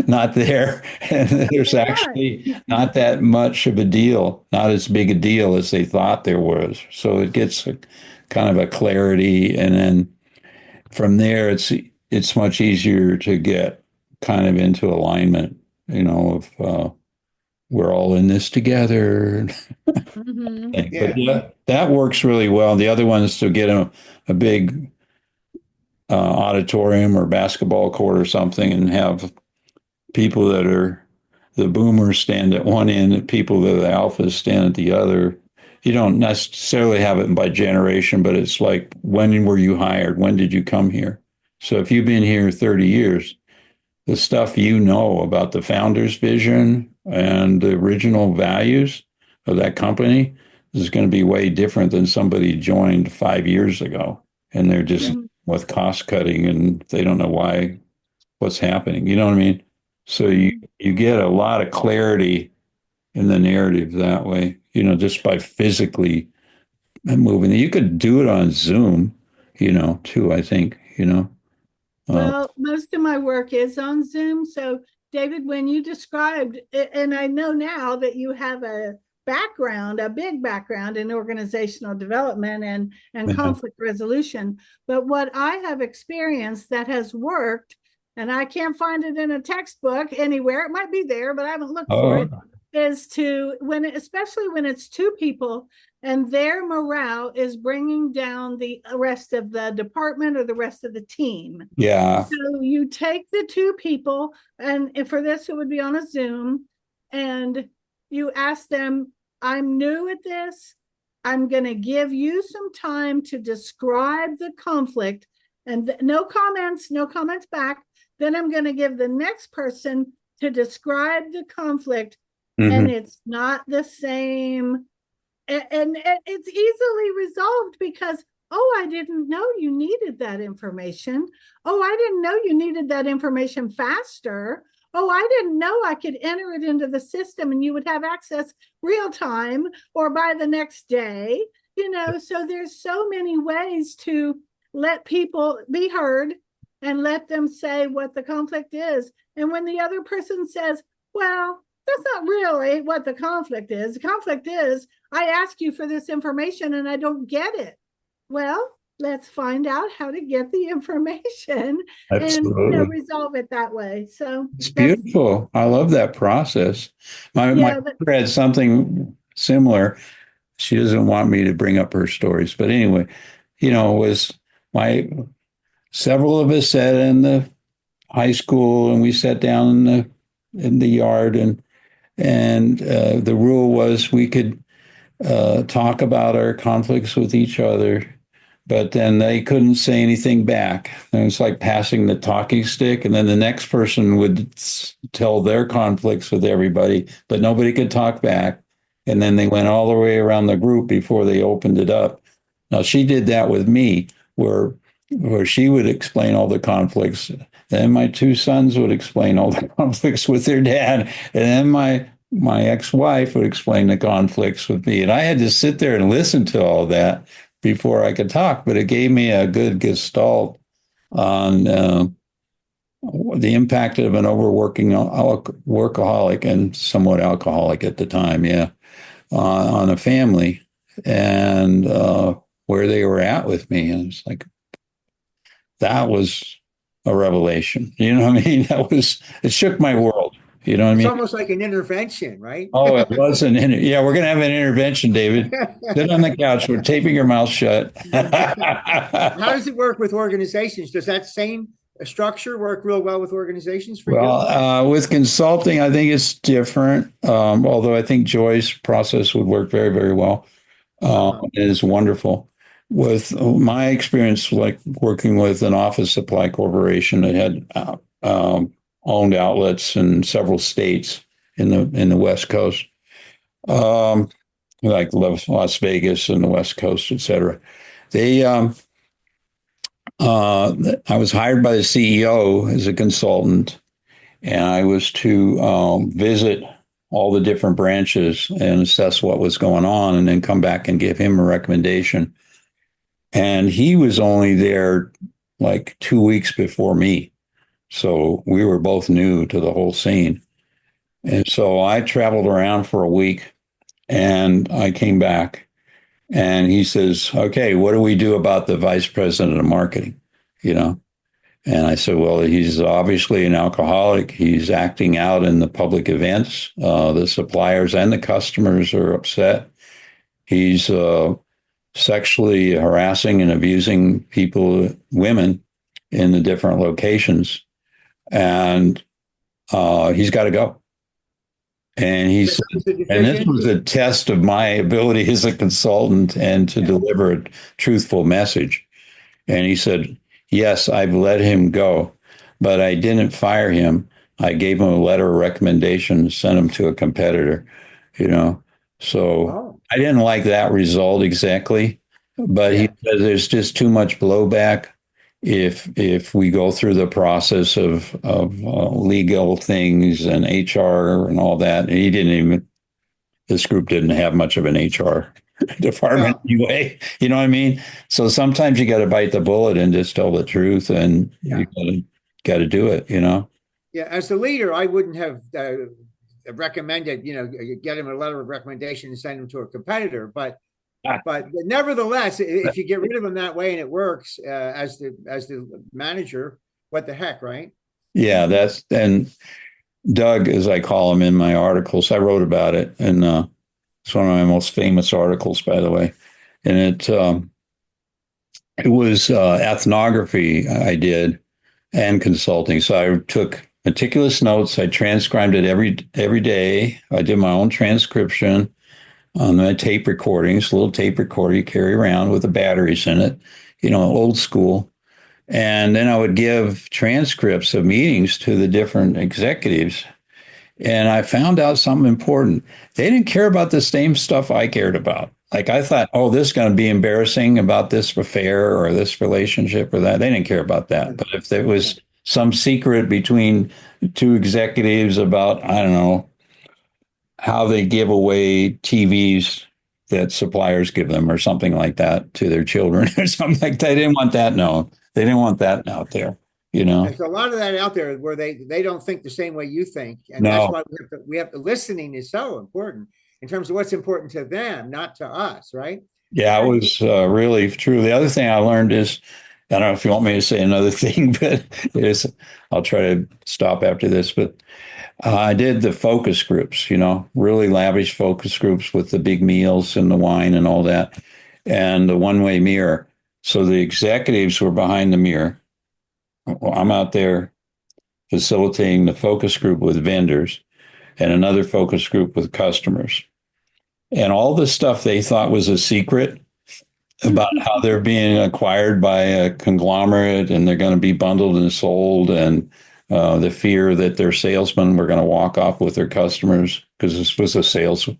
not there. And there's actually not that much of a deal, not as big a deal as they thought there was. So it gets kind of a clarity. And then from there, it's much easier to get kind of into alignment, of we're all in this together. Mhm. But that works really well. The other one is to get a big auditorium or basketball court or something, and have people that are the boomers stand at one end and people that are the alphas stand at the other. You don't necessarily have it by generation, but it's like, when were you hired? When did you come here? So if you've been here 30 years, the stuff about the founder's vision and the original values of that company is going to be way different than somebody joined 5 years ago, and they're just with cost cutting, and they don't know what's happening. You know what I mean? So you get a lot of clarity in the narrative that way, just by physically moving. You could do it on Zoom, too, I think, Well, most of my work is on Zoom. So, David, when you described, and I know now that you have a big background in organizational development and conflict resolution. But what I have experienced that has worked, and I can't find it in a textbook anywhere, it might be there, but I haven't looked for it, is especially when it's two people and their morale is bringing down the rest of the department or the rest of the team. Yeah. So you take the two people, and for this, it would be on a Zoom, and you ask them, I'm new at this. I'm going to give you some time to describe the conflict, and no comments back. Then I'm going to give the next person to describe the conflict, and it's not the same. And it's easily resolved because, I didn't know you needed that information. I didn't know you needed that information faster. I didn't know I could enter it into the system and you would have access real time or by the next day. So there's so many ways to let people be heard and let them say what the conflict is. And when the other person says, well, that's not really what the conflict is. The conflict is, I ask you for this information and I don't get it. Well, let's find out how to get the information and Absolutely. resolve it that way. So It's that's, beautiful. I love that process. My yeah, daughter had something similar. She doesn't want me to bring up her stories, but anyway, was my several of us sat in the high school and we sat down in the yard, and the rule was we could talk about our conflicts with each other, but then they couldn't say anything back. And it's like passing the talking stick, and then the next person would tell their conflicts with everybody, but nobody could talk back. And then they went all the way around the group before they opened it up. Now she did that with me, where she would explain all the conflicts. Then my two sons would explain all the conflicts with their dad, and then my ex-wife would explain the conflicts with me, and I had to sit there and listen to all that before I could talk. But it gave me a good gestalt on the impact of an overworking workaholic and somewhat alcoholic at the time, on a family, and where they were at with me. And it's like, that was a revelation. You know what I mean? It shook my world. You know what I It's mean? almost like an intervention, right? Oh, it was yeah, we're going to have an intervention, David. Sit on the couch. We're taping your mouth shut. How does it work with organizations? Does that same structure work real well with organizations for you? Well, with consulting, I think it's different. Although I think Joy's process would work very, very well. It is wonderful. With my experience, like working with an office supply corporation that had owned outlets in several states in the West Coast, like Las Vegas and the West Coast, et cetera. I was hired by the CEO as a consultant, and I was to visit all the different branches and assess what was going on, and then come back and give him a recommendation. And he was only there like 2 weeks before me. So we were both new to the whole scene. And so I traveled around for a week, and I came back, and he says, okay, what do we do about the vice president of marketing? And I said, well, he's obviously an alcoholic. He's acting out in the public events. The suppliers and the customers are upset. He's sexually harassing and abusing women in the different locations. And he's got to go. And he said, and this was a test of my ability as a consultant and to deliver a truthful message. And he said, yes, I've let him go, but I didn't fire him. I gave him a letter of recommendation, sent him to a competitor, So I didn't like that result exactly, but he said there's just too much blowback if we go through the process of legal things and HR and all that. And this group didn't have much of an HR department anyway. You know what I mean? So sometimes you got to bite the bullet and just tell the truth, and you got to do it, Yeah, as the leader, I wouldn't have recommended, get him a letter of recommendation and send him to a competitor. But nevertheless, if you get rid of him that way and it works as the manager, what the heck, right? Yeah, and Doug, as I call him in my articles, I wrote about it, and it's one of my most famous articles, by the way. And it was ethnography I did and consulting. So I took meticulous notes. I transcribed it every day. I did my own transcription on my tape recordings, little tape recorder you carry around with the batteries in it, old school. And then I would give transcripts of meetings to the different executives. And I found out something important. They didn't care about the same stuff I cared about. Like I thought, this is going to be embarrassing about this affair or this relationship or that. They didn't care about that. But if there was some secret between two executives about, I don't know, how they give away TVs that suppliers give them or something like that to their children or something like that. They didn't want that known. They didn't want that out there, There's a lot of that out there where they don't think the same way you think. And that's why we have to listening is so important in terms of what's important to them, not to us, right? Yeah, it was really true. The other thing I learned is, I don't know if you want me to say another thing, but I'll try to stop after this. But I did the focus groups, really lavish focus groups with the big meals and the wine and all that, and the one-way mirror. So the executives were behind the mirror. I'm out there facilitating the focus group with vendors and another focus group with customers. And all the stuff they thought was a secret about how they're being acquired by a conglomerate and they're going to be bundled and sold, and the fear that their salesmen were going to walk off with their customers because this was a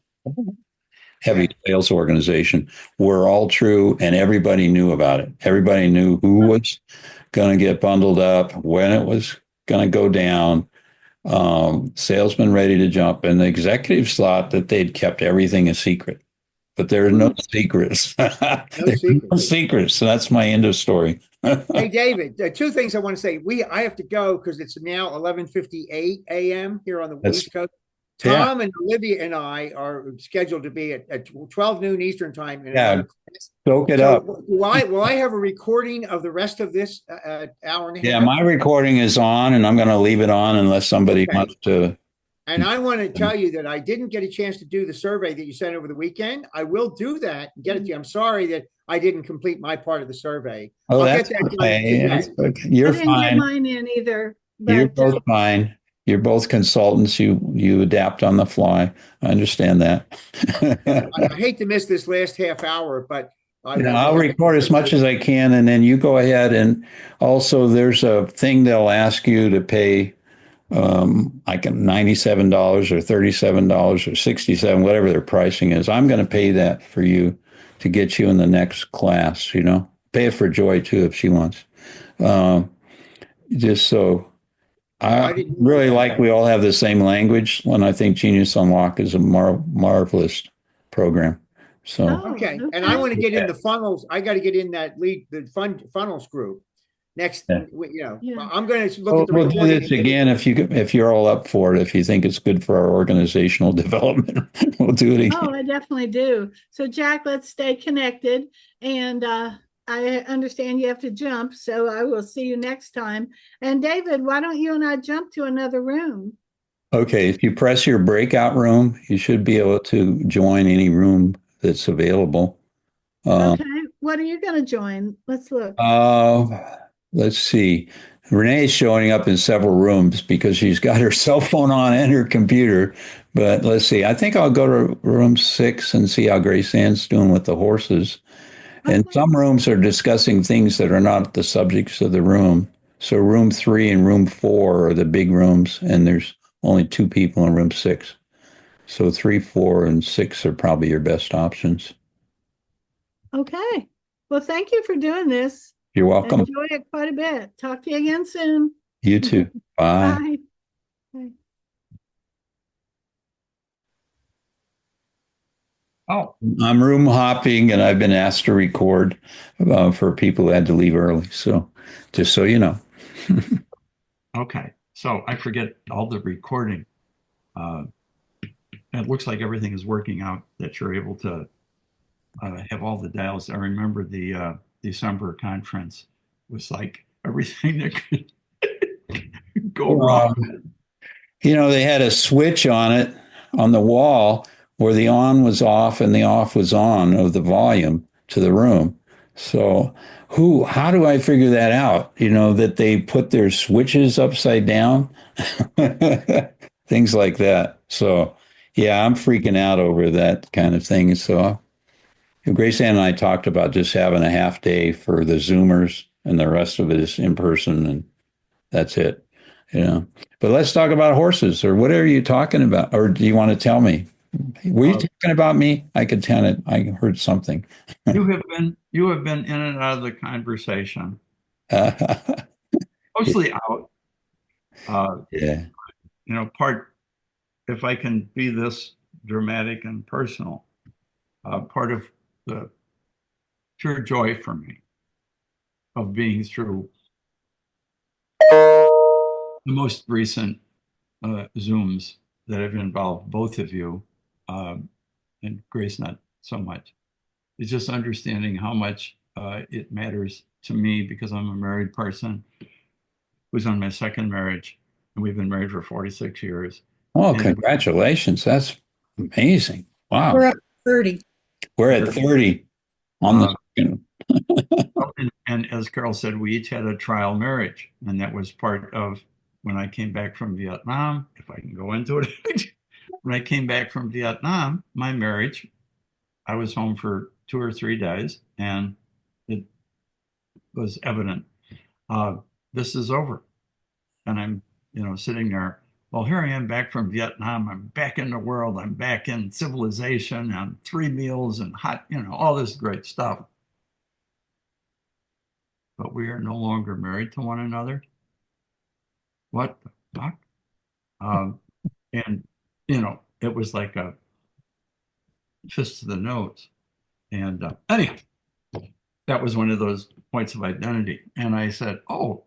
heavy sales organization, were all true, and everybody knew about it. Everybody knew who was going to get bundled up, when it was going to go down. Salesmen ready to jump, and the executives thought that they'd kept everything a secret, but there are no secrets. No secrets. So that's my end of story. Hey, David, two things I want to say. I have to go because it's now 11:58 a.m. here on the East Coast. Tom and Olivia and I are scheduled to be at 12 noon Eastern time. Soak it up. Will I have a recording of the rest of this hour and a half? Yeah, my recording is on, and I'm going to leave it on unless somebody wants to. And I want to tell you that I didn't get a chance to do the survey that you sent over the weekend. I will do that and get it to you. I'm sorry that I didn't complete my part of the survey. Oh, I'll that's get that okay. today. You're I didn't fine. get mine in either. You're But, both fine. You're both consultants. You adapt on the fly. I understand that. I hate to miss this last half hour, but I'll record as much as I can, and then you go ahead. And also, there's a thing they'll ask you to pay, like $97 or $37 or $67, whatever their pricing is. I'm going to pay that for you to get you in the next class. Pay it for Joy too if she wants. Just so. I really like we all have the same language when I think Genius Unlock is a marvelous program. So okay. And I want to get in the funnels. I got to get in the funnels group next. I'm going to look at the we'll do this again if you're all up for it. If you think it's good for our organizational development, we'll do it again. Oh, I definitely do. So Jack, let's stay connected, and I understand you have to jump, so I will see you next time. And David, why don't you and I jump to another room? Okay, if you press your breakout room, you should be able to join any room that's available. Okay, what are you going to join? Let's look. Let's see. Renee's showing up in several rooms because she's got her cell phone on and her computer. But let's see. I think I'll go to room 6 and see how Grace Ann's doing with the horses. And some rooms are discussing things that are not the subjects of the room. So room 3 and room 4 are the big rooms, and there's only 2 people in room 6. So 3, 4, and 6 are probably your best options. Okay. Well, thank you for doing this. You're welcome. Enjoy it quite a bit. Talk to you again soon. You too. Bye. Bye. Bye. Oh, I'm room hopping, and I've been asked to record for people who had to leave early. So just so you know. Okay. So I forget all the recording. It looks like everything is working out, that you're able to have all the dials. I remember the December conference was like everything that could go wrong. They had a switch on it on the wall where the on was off and the off was on of the volume to the room. So how do I figure that out? That they put their switches upside down, things like that. So yeah, I'm freaking out over that kind of thing. So Grace Ann and I talked about just having a half day for the Zoomers, and the rest of it is in person, and that's it. But let's talk about horses, or whatever you're talking about. Or do you want to tell me? Were you talking about me? I could tell it. I heard something. You have been in and out of the conversation. Mostly out. Yeah. If I can be this dramatic and personal, part of the pure joy for me of being through the most recent Zooms that have involved both of you, and Grace not so much, is just understanding how much it matters to me because I'm a married person who's on my second marriage, and we've been married for 46 years. Oh, And congratulations. That's amazing. Wow. We're up to 30. We're at 30 on the second. and as Carol said, we each had a trial marriage, and that was part of when I came back from Vietnam, if I can go into it. When I came back from Vietnam, my marriage, I was home for 2 or 3 days, and it was evident, this is over. And I'm, sitting there. Well, here I am back from Vietnam. I'm back in the world. I'm back in civilization and 3 meals and hot, all this great stuff. But we are no longer married to one another. What the fuck? And, it was like a fist to the nose. And anyhow, that was one of those points of identity. And I said, oh,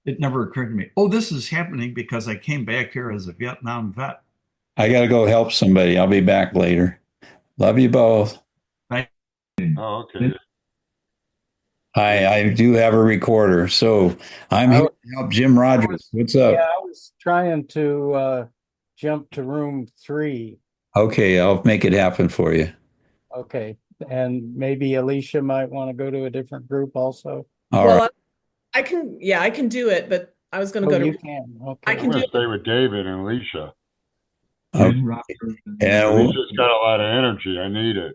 it never occurred to me, oh, this is happening because I came back here as a Vietnam vet. I got to go help somebody. I'll be back later. Love you both. Oh, okay. I do have a recorder, so I'm here to help Jim Rogers. What's up? Yeah, I was trying to jump to room 3. Okay, I'll make it happen for you. Okay. And maybe Alicia might want to go to a different group also. All right. I can do it, but I was going to Oh, go to. you can. Okay. I I'm can going do to stay with David and Alicia. Okay. Alicia's got a lot of energy. I need it.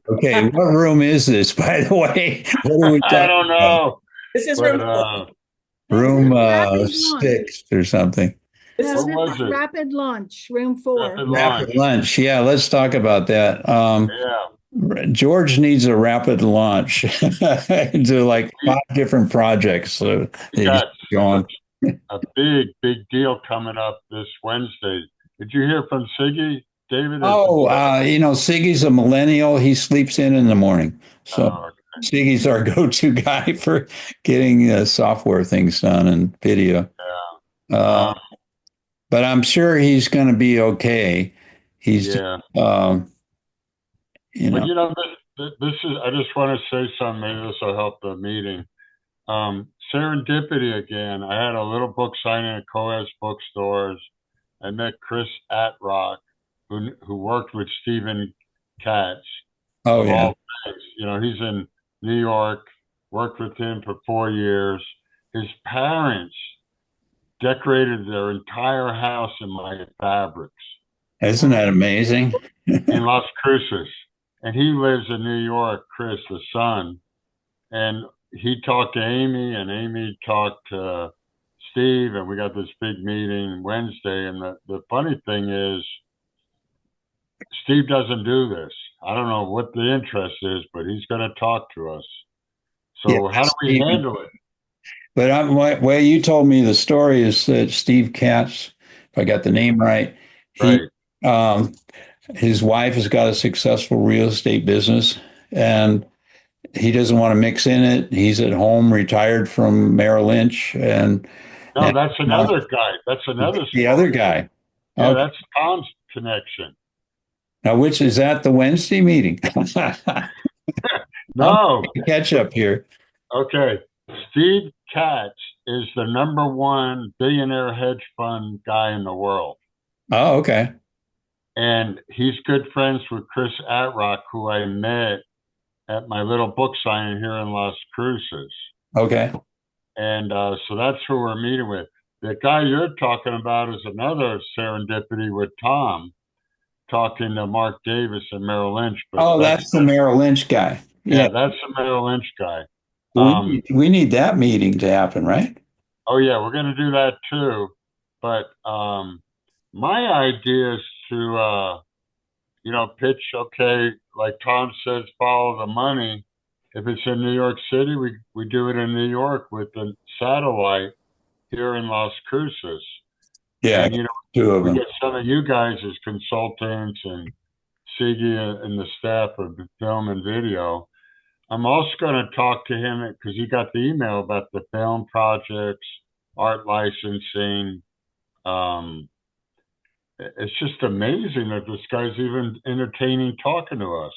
Okay, what room is this, by the way? What are we talking I don't know. This is But, room room 6 or something. This No, is this was is it? rapid lunch, room 4. Rapid lunch. Yeah, let's talk about that. Yeah. George needs a rapid launch into like 5 different projects. So We they got just go on. a big deal coming up this Wednesday. Did you hear from Siggy, David? Oh, Siggy's a millennial. He sleeps in the morning. So Siggy's our go-to guy for getting software things done and video. Yeah. But I'm sure he's going to be okay. He's Yeah. But this is, I just want to say something. Maybe this will help the meeting. Serendipity again. I had a little book signing at Coas bookstores. I met Chris Atrock, who worked with Stephen Katz. Oh, yeah. All things. He's in New York, worked with him for 4 years. His parents decorated their entire house in my fabrics. Isn't that amazing? In Las Cruces. And he lives in New York, Chris, the son. And he talked to Amy, and Amy talked to Steve, and we got this big meeting Wednesday. And the funny thing is, Steve doesn't do this. I don't know what the interest is, but he's going to talk to us. So how do we handle it? But well, you told me the story is that Steve Katz, if I got the name right, his wife has got a successful real estate business, and he doesn't want to mix in it. He's at home, retired from Merrill Lynch, and that's another guy. That's another story. The other guy. Yeah, that's Tom's connection. Now, which is that the Wednesday meeting? No. Catch up here. Okay. Steve Katz is the #1 billionaire hedge fund guy in the world. Oh, okay. And he's good friends with Chris Atrock, who I met at my little book signing here in Las Cruces. Okay. And so that's who we're meeting with. The guy you're talking about is another serendipity with Tom, talking to Mark Davis and Merrill Lynch. But that's the Merrill Lynch guy. Yeah, that's the Merrill Lynch guy. We need that meeting to happen, right? Oh, yeah, we're going to do that too. But my idea is to, pitch, okay, like Tom says, follow the money. If it's in New York City, we do it in New York with the satellite here in Las Cruces. Yeah, and, 2 of them. We get some of you guys as consultants and Siggy and the staff of the film and video. I'm also going to talk to him because he got the email about the film projects, art licensing. It's just amazing that this guy's even entertaining talking to us.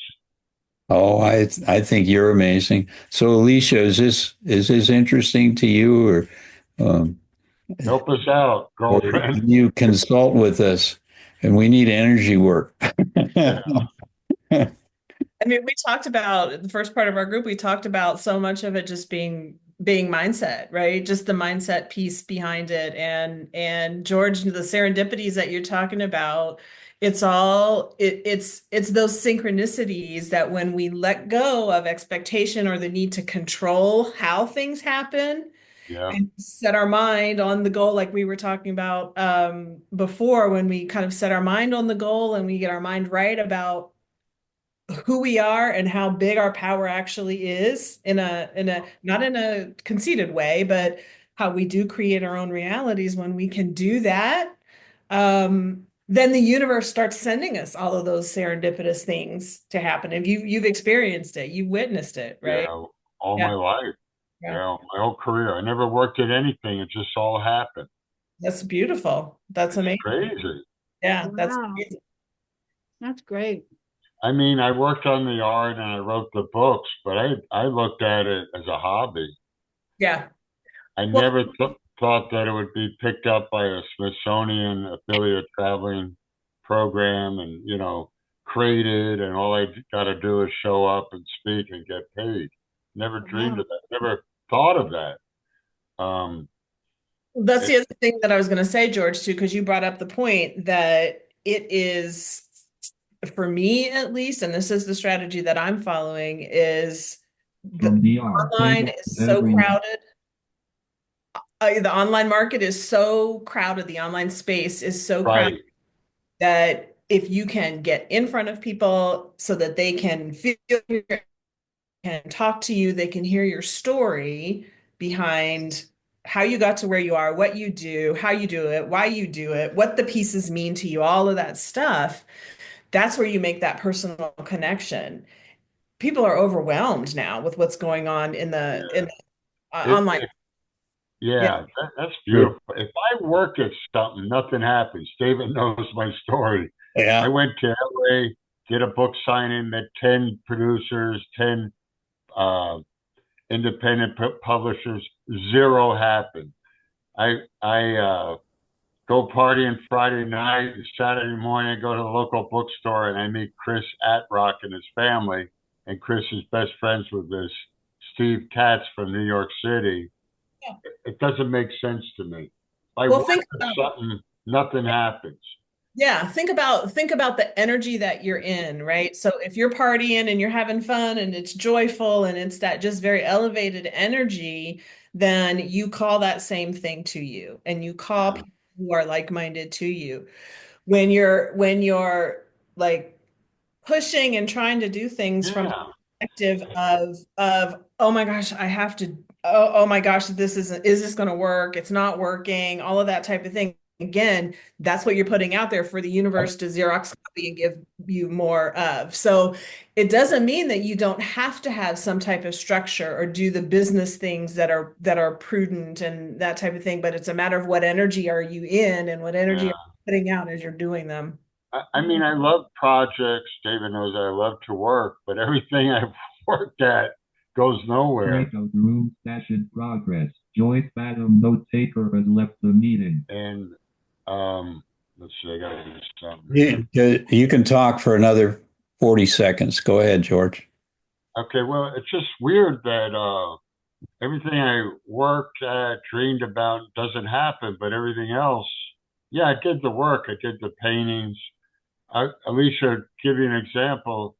Oh, I think you're amazing. So, Alicia, is this interesting to you, um, Help us out, or girlfriend. you consult with us? And we need energy work. Yeah. I mean, we talked about the first part of our group, we talked about so much of it just being mindset, right? Just the mindset piece behind it. And George, the serendipities that you're talking about, it's those synchronicities that when we let go of expectation or the need to control how things happen Yeah. and set our mind on the goal, like we were talking about before, when we kind of set our mind on the goal and we get our mind right about who we are and how big our power actually is in a not in a conceited way, but how we do create our own realities. When we can do that, then the universe starts sending us all of those serendipitous things to happen. And you've experienced it, you've witnessed it, right? Yeah. All Yeah, my life. yeah. Yeah. My whole career. I never worked at anything. It just all happened. That's beautiful. That's It's amazing. crazy. Yeah, that's Wow, amazing. that's great. I mean, I worked on the art and I wrote the books, but I looked at it as a hobby. Yeah. I Well, never thought that it would be picked up by a Smithsonian affiliate traveling program and, created, and all I got to do is show up and speak and get paid. Never dreamed Wow. of that. Never thought of that. Um, that's it, the other thing that I was going to say, George, too, because you brought up the point that it is, for me at least, and this is the strategy that I'm following, is the From DR, online table is so every crowded. The online market is so crowded. The online space is so crowded right. that if you can get in front of people so that they can feel you, can talk to you, they can hear your story behind how you got to where you are, what you do, how you do it, why you do it, what the pieces mean to you, all of that stuff. That's where you make that personal connection. People are overwhelmed now with what's going on in the Yeah. If, online. if Yeah. Yeah, that's beautiful. If I work at something, nothing happens. David knows my story. I Yeah. went to LA, did a book signing, met 10 producers, 10 uh, independent publishers. Zero happened. I go partying Friday night, and Saturday morning I go to the local bookstore and I meet Chris Atrock and his family. And Chris is best friends with this Steve Katz from New York City. It doesn't make sense to me. If I Well, work think on something, nothing happens. Yeah, think about the energy that you're in, right? So if you're partying and you're having fun and it's joyful and it's that just very elevated energy, then you call that same thing to you and you call Yeah. people who are like-minded to you. When you're like pushing and trying to do things from a Yeah. perspective of oh my gosh, I have to, oh my gosh, is this going to work? It's not working, all of that type of thing. Again, that's what you're putting out there for the universe to Xerox copy and give you more of. So it doesn't mean that you don't have to have some type of structure or do the business things that are prudent and that type of thing, but it's a matter of what energy are you in and what energy are Yeah. you putting out as you're doing them. I mean, I love projects. David knows I love to work, but everything I've worked at goes nowhere. Breakout room session progress. Joy Fathom note taker has left the meeting. And let's see, I gotta do something. You can talk for another 40 seconds. Go ahead, George. Okay, well, it's just weird that everything I worked at, dreamed about doesn't happen, but everything else, yeah, I did the work. I did the paintings. Alicia, give you an example.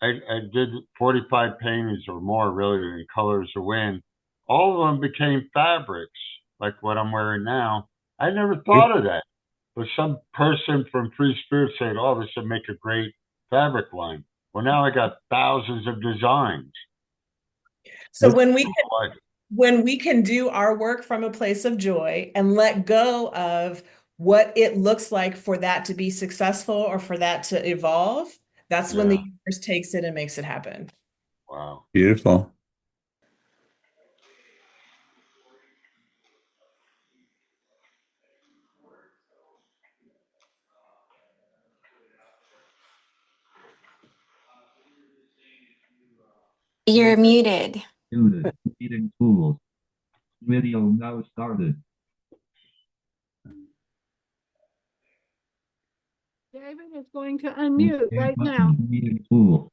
I did 45 paintings or more, really, in Colors of Wind. All of them became fabrics, like what I'm wearing now. I never thought of that. But some person from Free Spirit said, oh, this would make a great fabric line. Well, now I got thousands of designs. So This- when we can do our work from a place of joy and let go of what it looks like for that to be successful or for that to evolve, that's when the Yeah, universe takes it and makes it happen. wow. Beautiful. You're muted. Muted. Meeting tools. Video now started. David is going to unmute right now. Meeting tool.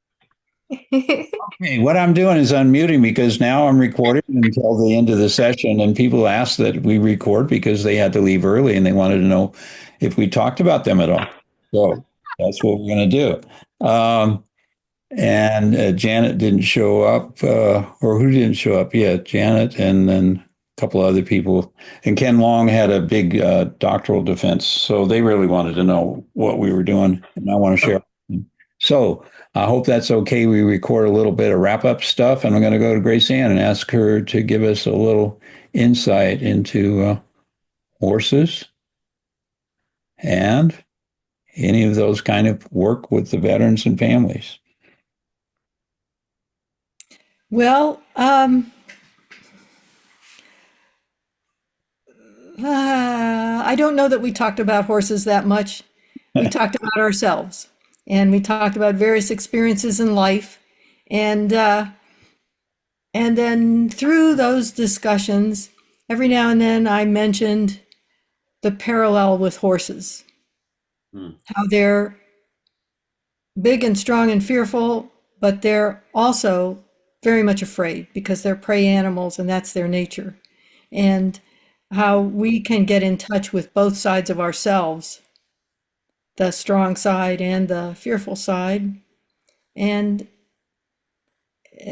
Okay, what I'm doing is unmuting because now I'm recording until the end of the session, and people asked that we record because they had to leave early and they wanted to know if we talked about them at all. So that's what we're going to do. And Janet didn't show up, or who didn't show up? Yeah, Janet, and then a couple other people. And Ken Long had a big doctoral defense, so they really wanted to know what we were doing, and I want to share. So I hope that's okay. We record a little bit of wrap up stuff, and I'm going to go to Grace Ann and ask her to give us a little insight into horses and any of those kind of work with the veterans and families. Well, I don't know that we talked about horses that much. We talked about ourselves, and we talked about various experiences in life, and then through those discussions, every now and then I mentioned the parallel with horses, how they're big and strong and fearful, but they're also very much afraid because they're prey animals and that's their nature. And how we can get in touch with both sides of ourselves, the strong side and the fearful side, and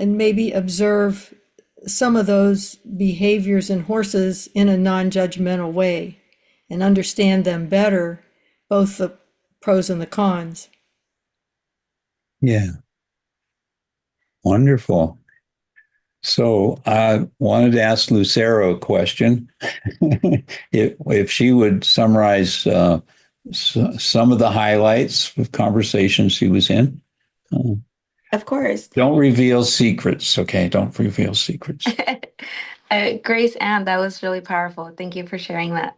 maybe observe some of those behaviors in horses in a non-judgmental way and understand them better, both the pros and the cons. Yeah. Wonderful. So I wanted to ask Lucero a question. If she would summarize some of the highlights of conversations she was in. Of course. Don't reveal secrets, okay? Don't reveal secrets. Grace Ann, that was really powerful. Thank you for sharing that.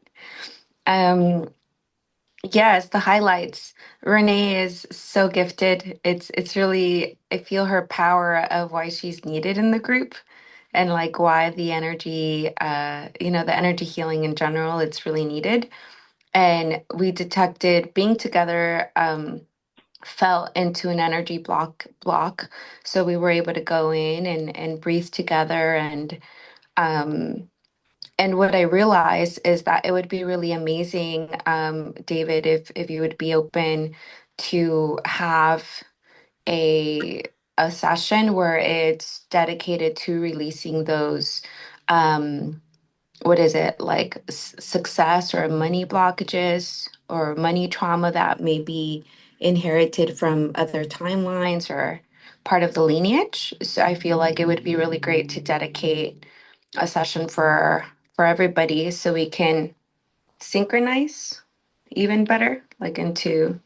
Yes, the highlights. Renee is so gifted. It's really, I feel her power of why she's needed in the group and like why the energy, the energy healing in general, it's really needed. And we detected being together fell into an energy block. So we were able to go in and breathe together and what I realized is that it would be really amazing, David, if you would be open to have a session where it's dedicated to releasing those, what is it, like success or money blockages or money trauma that may be inherited from other timelines or part of the lineage. So I feel like it would be really great to dedicate a session for everybody so we can synchronize even better, like into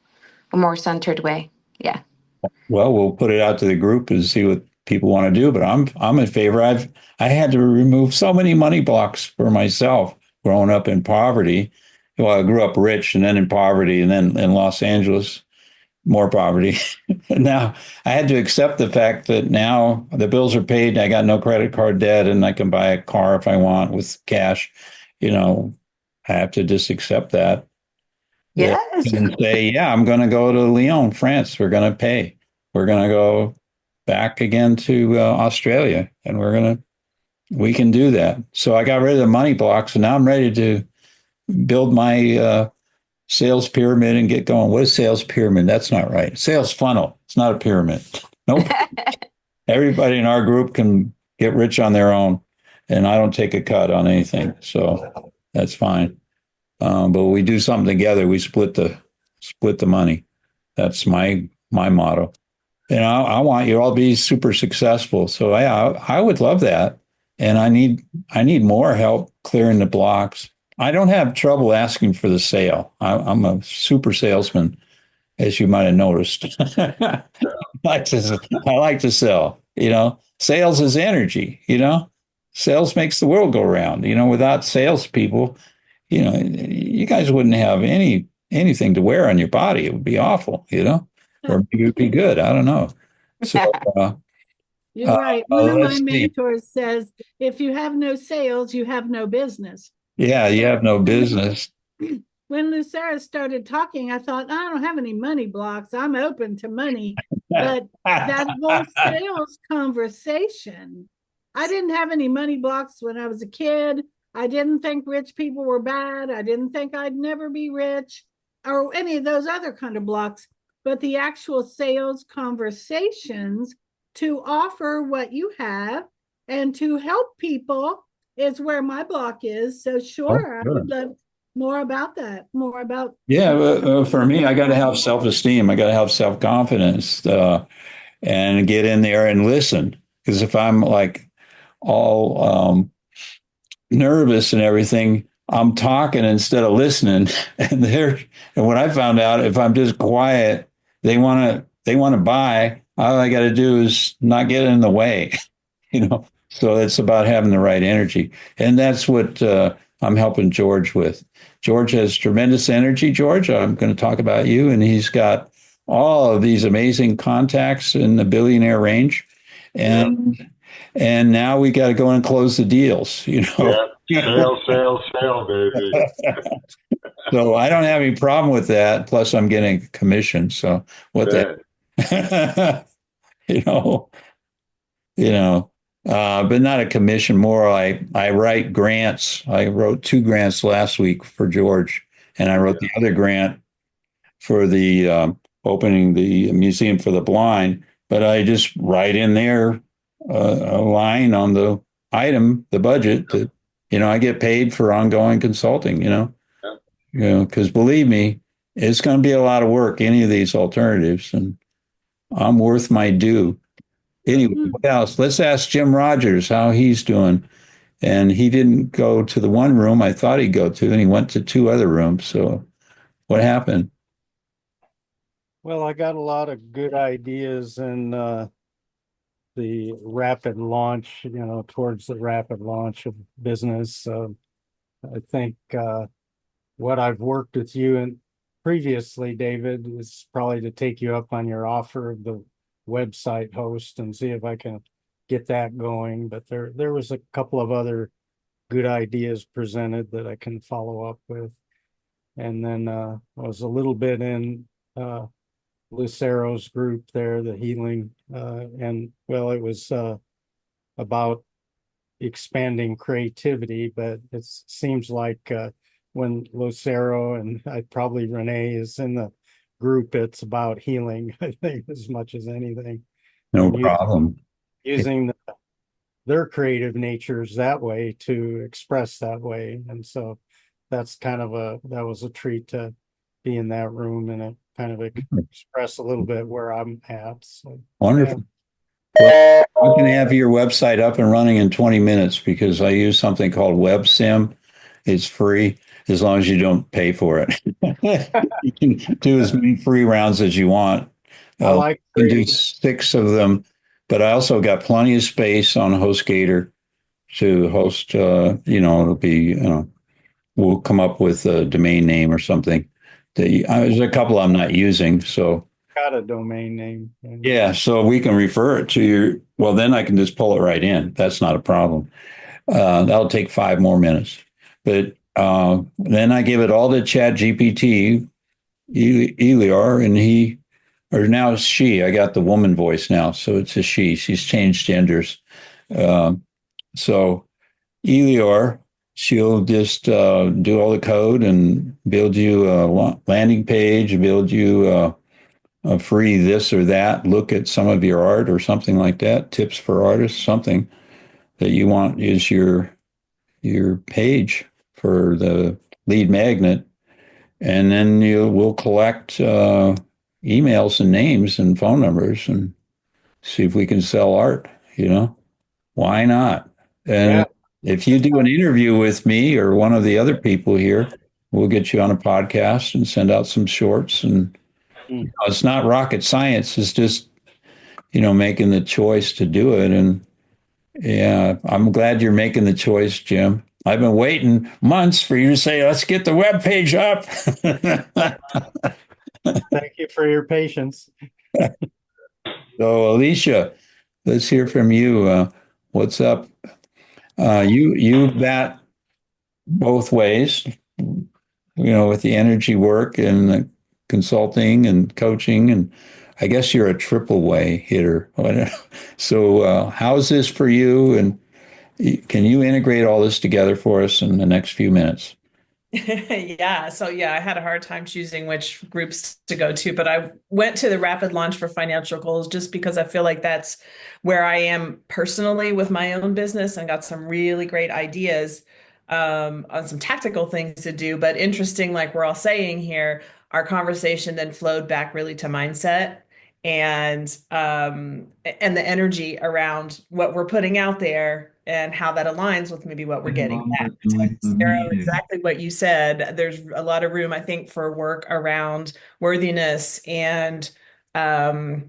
a more centered way. Yeah. Well, we'll put it out to the group and see what people want to do, but I'm in favor. I had to remove so many money blocks for myself growing up in poverty. Well, I grew up rich and then in poverty and then in Los Angeles, more poverty. And now I had to accept the fact that now the bills are paid and I got no credit card debt and I can buy a car if I want with cash. I have to just accept that. Yes. And say, yeah, I'm going to go to Lyon, France. We're going to pay. We're going to go back again to Australia, and we can do that. So I got rid of the money blocks, and now I'm ready to build my sales pyramid and get going. What is sales pyramid? That's not right. Sales funnel. It's not a pyramid. Nope. Everybody in our group can get rich on their own, and I don't take a cut on anything. So that's fine. But we do something together. We split the money. That's my motto. And I want you all to be super successful. So I would love that. And I need more help clearing the blocks. I don't have trouble asking for the sale. I'm a super salesman, as you might have noticed. I like to sell. Sales is energy. Sales makes the world go round. Without salespeople, you guys wouldn't have anything to wear on your body. It would be awful, or maybe it would be good. I don't know. So You're right. One of my let's see. mentors says, if you have no sales, you have no business. Yeah, you have no business. When Lucera started talking, I thought, I don't have any money blocks. I'm open to money. But that whole sales conversation, I didn't have any money blocks when I was a kid. I didn't think rich people were bad. I didn't think I'd never be rich or any of those other kind of blocks. But the actual sales conversations to offer what you have and to help people is where my block is. So sure, I would love more about that, more about. Yeah, for me, I got to have self-esteem. I got to have self-confidence, and get in there and listen. Because if I'm like all nervous and everything, I'm talking instead of listening. And what I found out, if I'm just quiet, they want to buy. All I got to do is not get in the way, you know. So it's about having the right energy, and that's what I'm helping George with. George has tremendous energy. George, I'm going to talk about you, and he's got all of these amazing contacts in the billionaire range, and now we got to go and close the deals. You know, Sale, baby. So I don't have any problem with that. Plus, I'm getting a commission. So what the, you know, but not a commission. More, I write grants. I wrote 2 grants last week for George, and I wrote the other grant for the opening the museum for the blind. But I just write in there a line on the item, the budget that I get paid for ongoing consulting. Because believe me, it's going to be a lot of work. Any of these alternatives, and I'm worth my due. Anyway, what else? Let's ask Jim Rogers how he's doing. And he didn't go to the one room I thought he'd go to, and he went to 2 other rooms. So what happened? Well, I got a lot of good ideas in the rapid launch, towards the rapid launch of business. I think what I've worked with you and previously, David, is probably to take you up on your offer of the website host and see if I can get that going. But there was a couple of other good ideas presented that I can follow up with. And then I was a little bit in Lucero's group there, the healing, and well, it was about expanding creativity, but it seems like when Lucero and probably Renee is in the group, it's about healing, I think, as much as anything. No problem. Using their creative natures that way to express that way. And so that's that was a treat to be in that room and it kind of express a little bit where I'm at. So wonderful. Well, I can have your website up and running in 20 minutes because I use something called WebSim. It's free as long as you don't pay for it. You can do as many free rounds as you want. I can do 6 of them, but I also got plenty of space on HostGator to host. It'll be, we'll come up with a domain name or something. There's a couple I'm not using, so. Got a domain name. Yeah, so we can refer it to your, well, then I can just pull it right in. That's not a problem. That'll take 5 more minutes. But then I give it all to Chat GPT, Elior, and or now it's she. I got the woman voice now, so it's a she. She's changed genders. So Elior, she'll just do all the code and build you a landing page, build you a free this or that, look at some of your art or something like that, tips for artists, something that you want is your page for the lead magnet. And then we'll collect emails and names and phone numbers and see if we can sell art, Why not? And if you do an interview with me or one of the other people here, we'll get you on a podcast and send out some shorts. And it's not rocket science. It's just, making the choice to do it. And yeah, I'm glad you're making the choice, Jim. I've been waiting months for you to say, let's get the webpage up. Thank you for your patience. So, Alicia, let's hear from you. What's up? You bat both ways, with the energy work and the consulting and coaching, and I guess you're a triple way hitter. So, how's this for you? And can you integrate all this together for us in the next few minutes? Yeah. So yeah, I had a hard time choosing which groups to go to, but I went to the rapid launch for financial goals just because I feel like that's where I am personally with my own business and got some really great ideas on some tactical things to do. But interesting, like we're all saying here, our conversation then flowed back really to mindset and the energy around what we're putting out there and how that aligns with maybe what we're getting back. Sarah, exactly what you said. There's a lot of room, I think, for work around worthiness and um,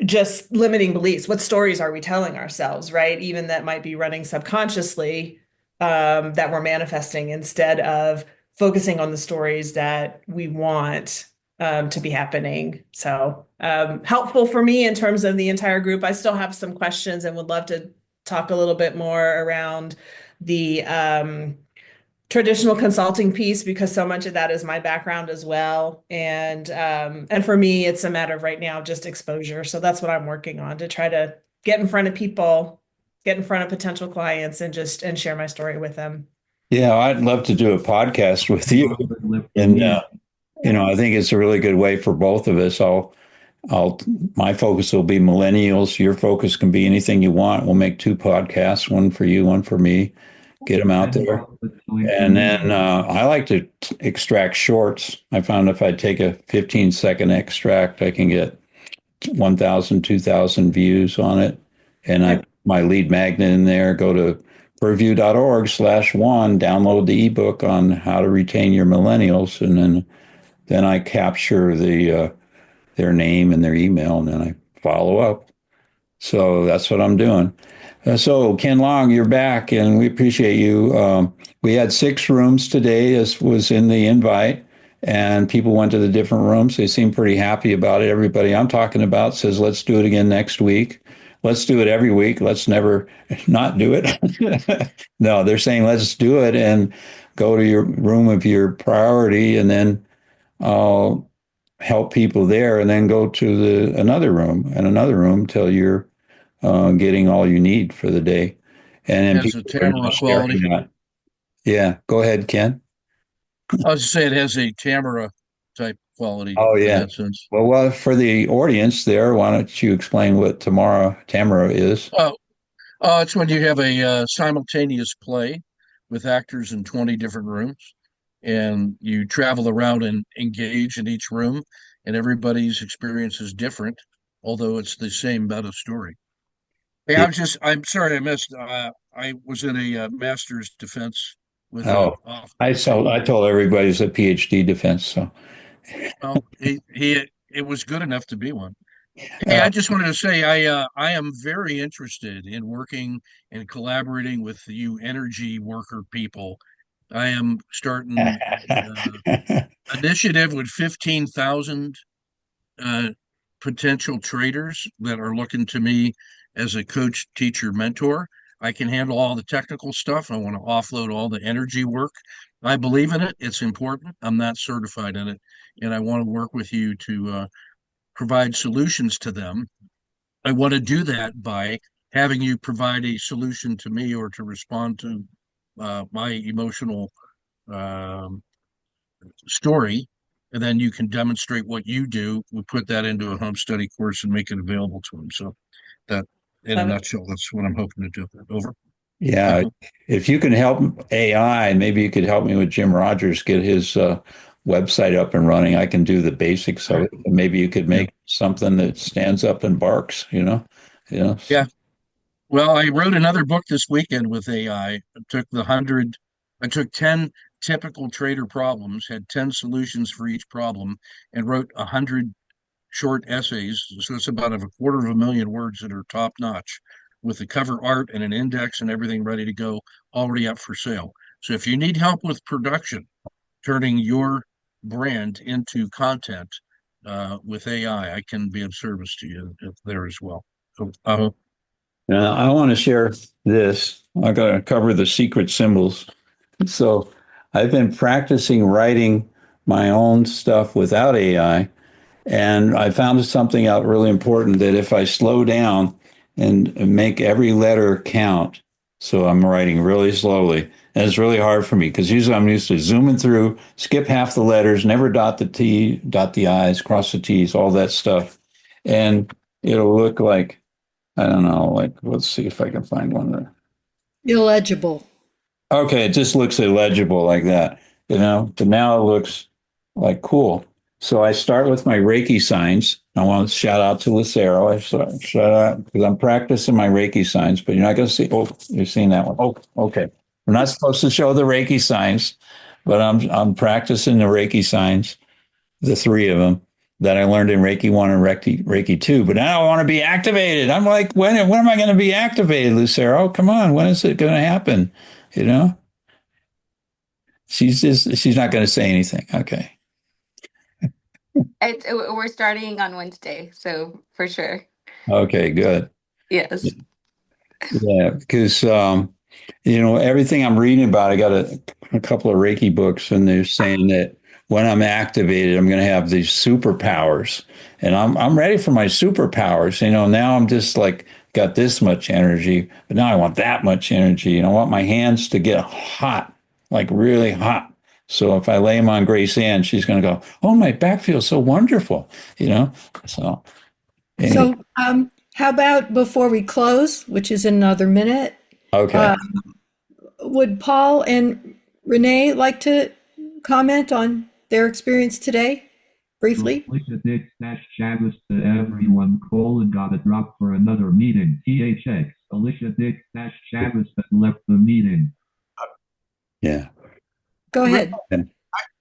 just limiting beliefs. What stories are we telling ourselves, right? Even that might be running subconsciously, that we're manifesting instead of focusing on the stories that we want to be happening. So helpful for me in terms of the entire group. I still have some questions and would love to talk a little bit more around the traditional consulting piece because so much of that is my background as well. And for me, it's a matter of right now just exposure. So that's what I'm working on to try to get in front of people, get in front of potential clients, and share my story with them. Yeah, I'd love to do a podcast with you, and I think it's a really good way for both of us. My focus will be millennials. Your focus can be anything you want. We'll make two podcasts, one for you, one for me. Get them out there. And then I like to extract shorts. I found if I take a 15-second extract, I can get 1,000, 2,000 views on it. And I my lead magnet in there. Go to purview.org/one, download the ebook on how to retain your millennials. And then I capture their name and their email, and then I follow up. So that's what I'm doing. So Ken Long, you're back, and we appreciate you. We had 6 rooms today, as was in the invite, and people went to the different rooms. They seemed pretty happy about it. Everybody I'm talking about says, let's do it again next week. Let's do it every week. Let's never not do it. No, they're saying, let's do it and go to your room of your priority, and then help people there, and then go to another room till you're getting all you need for the day. And then has a people are now Tamara sharing quality. that. Yeah, go ahead, Ken. I was just saying it has a Tamara type quality. Oh in yeah. that sense. Well, for the audience there, why don't you explain what Tamara is? It's when you have a simultaneous play with actors in 20 different rooms, and you travel around and engage in each room, and everybody's experience is different, although it's the same meta story. Hey, Yeah. I'm sorry I missed. I was in a master's defense with Oh, I told everybody it's a PhD defense. So, well, it was good enough to be one. Hey, I just wanted to say I am very interested in working and collaborating with you energy worker people. I am starting initiative with 15,000 potential traders that are looking to me as a coach, teacher, mentor. I can handle all the technical stuff. I want to offload all the energy work. I believe in it. It's important. I'm not certified in it, and I want to work with you to provide solutions to them. I want to do that by having you provide a solution to me or to respond to my emotional story, and then you can demonstrate what you do. We put that into a home study course and make it available to them. So that, in a nutshell, that's what I'm hoping to do. Over. yeah, if you can help AI, maybe you could help me with Jim Rogers get his website up and running. I can do the basics of it. Maybe you could make something that stands up and barks. Yeah. Well, I wrote another book this weekend with AI. I took 10 typical trader problems, had 10 solutions for each problem, and wrote 100 short essays. So it's about a 250,000 words that are top notch with the cover art and an index and everything ready to go, already up for sale. So if you need help with production, turning your brand into content, with AI. I can be of service to you there as well. So, Now, I want to share this. I got to cover the secret symbols. So I've been practicing writing my own stuff without AI. And I found something out really important that if I slow down and make every letter count, so I'm writing really slowly, and it's really hard for me because usually I'm used to zooming through, skip half the letters, never dot the T, dot the I's, cross the T's, all that stuff. And it'll look like, I don't know, like, let's see if I can find one there. Illegible. Okay, it just looks illegible like that, but now it looks like cool. So I start with my Reiki signs. I want to shout out to Lucero. I shout out because I'm practicing my Reiki signs, but you're not going to see. Oh, you're seeing that one. Oh, okay. We're not supposed to show the Reiki signs, but I'm practicing the Reiki signs, the three of them that I learned in Reiki 1 and Reiki 2. But now I want to be activated. I'm like, when am I going to be activated, Lucero? Come on, when is it going to happen? She's not going to say anything. Okay. We're starting on Wednesday, so for sure. Okay, good. Yes. Yeah, because everything I'm reading about, I got a couple of Reiki books, and they're saying that when I'm activated, I'm going to have these superpowers, and I'm ready for my superpowers. Now I'm just like got this much energy, but now I want that much energy, and I want my hands to get hot, like really hot. So if I lay them on Grace Ann, she's going to go, "Oh, my back feels so wonderful," So. Anyway. So, how about before we close, which is another minute, Okay. would Paul and Renee like to comment on their experience today, briefly? Alicia Dick Shagus to everyone. Colin got a drop for another meeting. THX. Alicia Dick Shagus left the meeting. Yeah. Go ahead.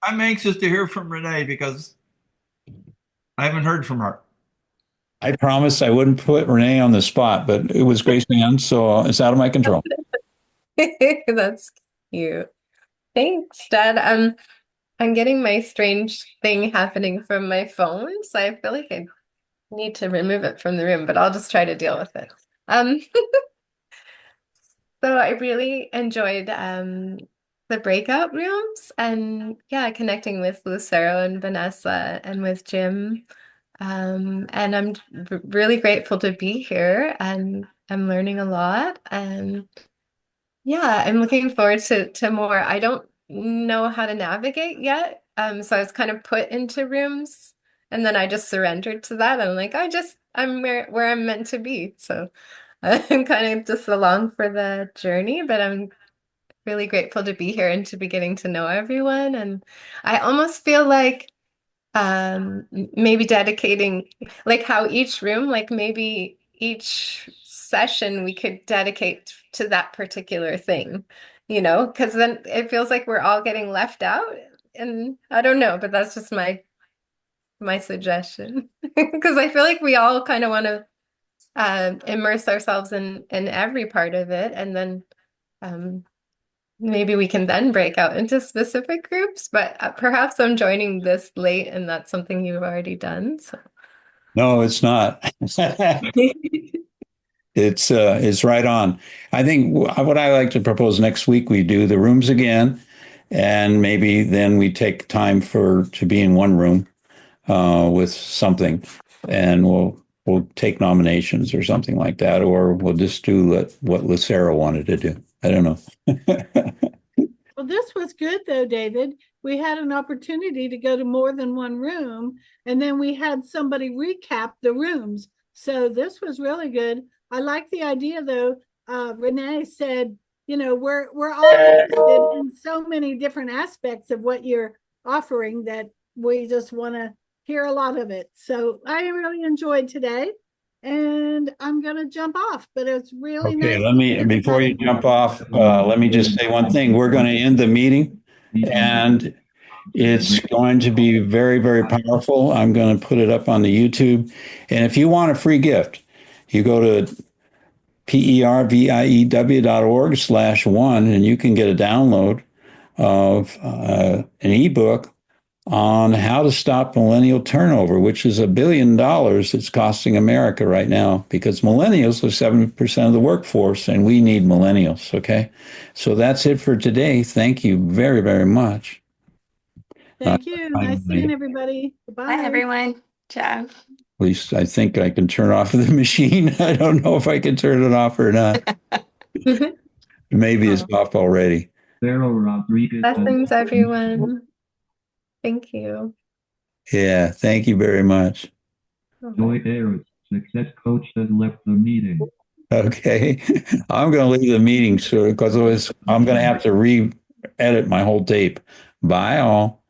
I'm anxious to hear from Renee because I haven't heard from her. I promised I wouldn't put Renee on the spot, but it was Grace Ann, so it's out of my control. That's cute. Thanks, Dad. I'm getting my strange thing happening from my phone, so I feel like I need to remove it from the room, but I'll just try to deal with it. So I really enjoyed the breakout rooms and connecting with Lucero and Vanessa and with Jim. And I'm really grateful to be here, and I'm learning a lot. And I'm looking forward to more. I don't know how to navigate yet. So I was kind of put into rooms, and then I just surrendered to that. I'm like, I'm where I'm meant to be. So I'm kind of just along for the journey, but I'm really grateful to be here and to be getting to know everyone. And I almost feel like maybe dedicating, like how each room, like maybe each session we could dedicate to that particular thing, because then it feels like we're all getting left out. And I don't know, but that's just my suggestion, because I feel like we all kind of want to immerse ourselves in every part of it, and then maybe we can then break out into specific groups. But perhaps I'm joining this late, and that's something you've already done. So. No, it's not. It's right on. I think what I like to propose next week, we do the rooms again, and maybe then we take time to be in one room with something, and we'll take nominations or something like that, or we'll just do what Lucero wanted to do. I don't know. Well, this was good though, David. We had an opportunity to go to more than one room, and then we had somebody recap the rooms. So this was really good. I like the idea though. Renee said, we're all interested in so many different aspects of what you're offering that we just want to hear a lot of it. So I really enjoyed today, and I'm going to jump off, but it's really nice. Before you jump off, let me just say one thing. We're going to end the meeting, and it's going to be very, very powerful. I'm going to put it up on the YouTube. And if you want a free gift, you go to perview.org/one, and you can get a download of an ebook on how to stop millennial turnover, which is $1 billion it's costing America right now, because millennials are 70% of the workforce and we need millennials. Okay. So that's it for today. Thank you very, very much. Thank you. Nice seeing everybody. Bye. Bye, everyone. Ciao. At least I think I can turn off the machine. I don't know if I can turn it off or not. Maybe it's off already. Blessings, everyone. Thank you. Yeah, thank you very much. Joy Harris, success coach, has left the meeting. Okay. I'm going to leave the meeting soon because I'm going to have to re-edit my whole tape. Bye all.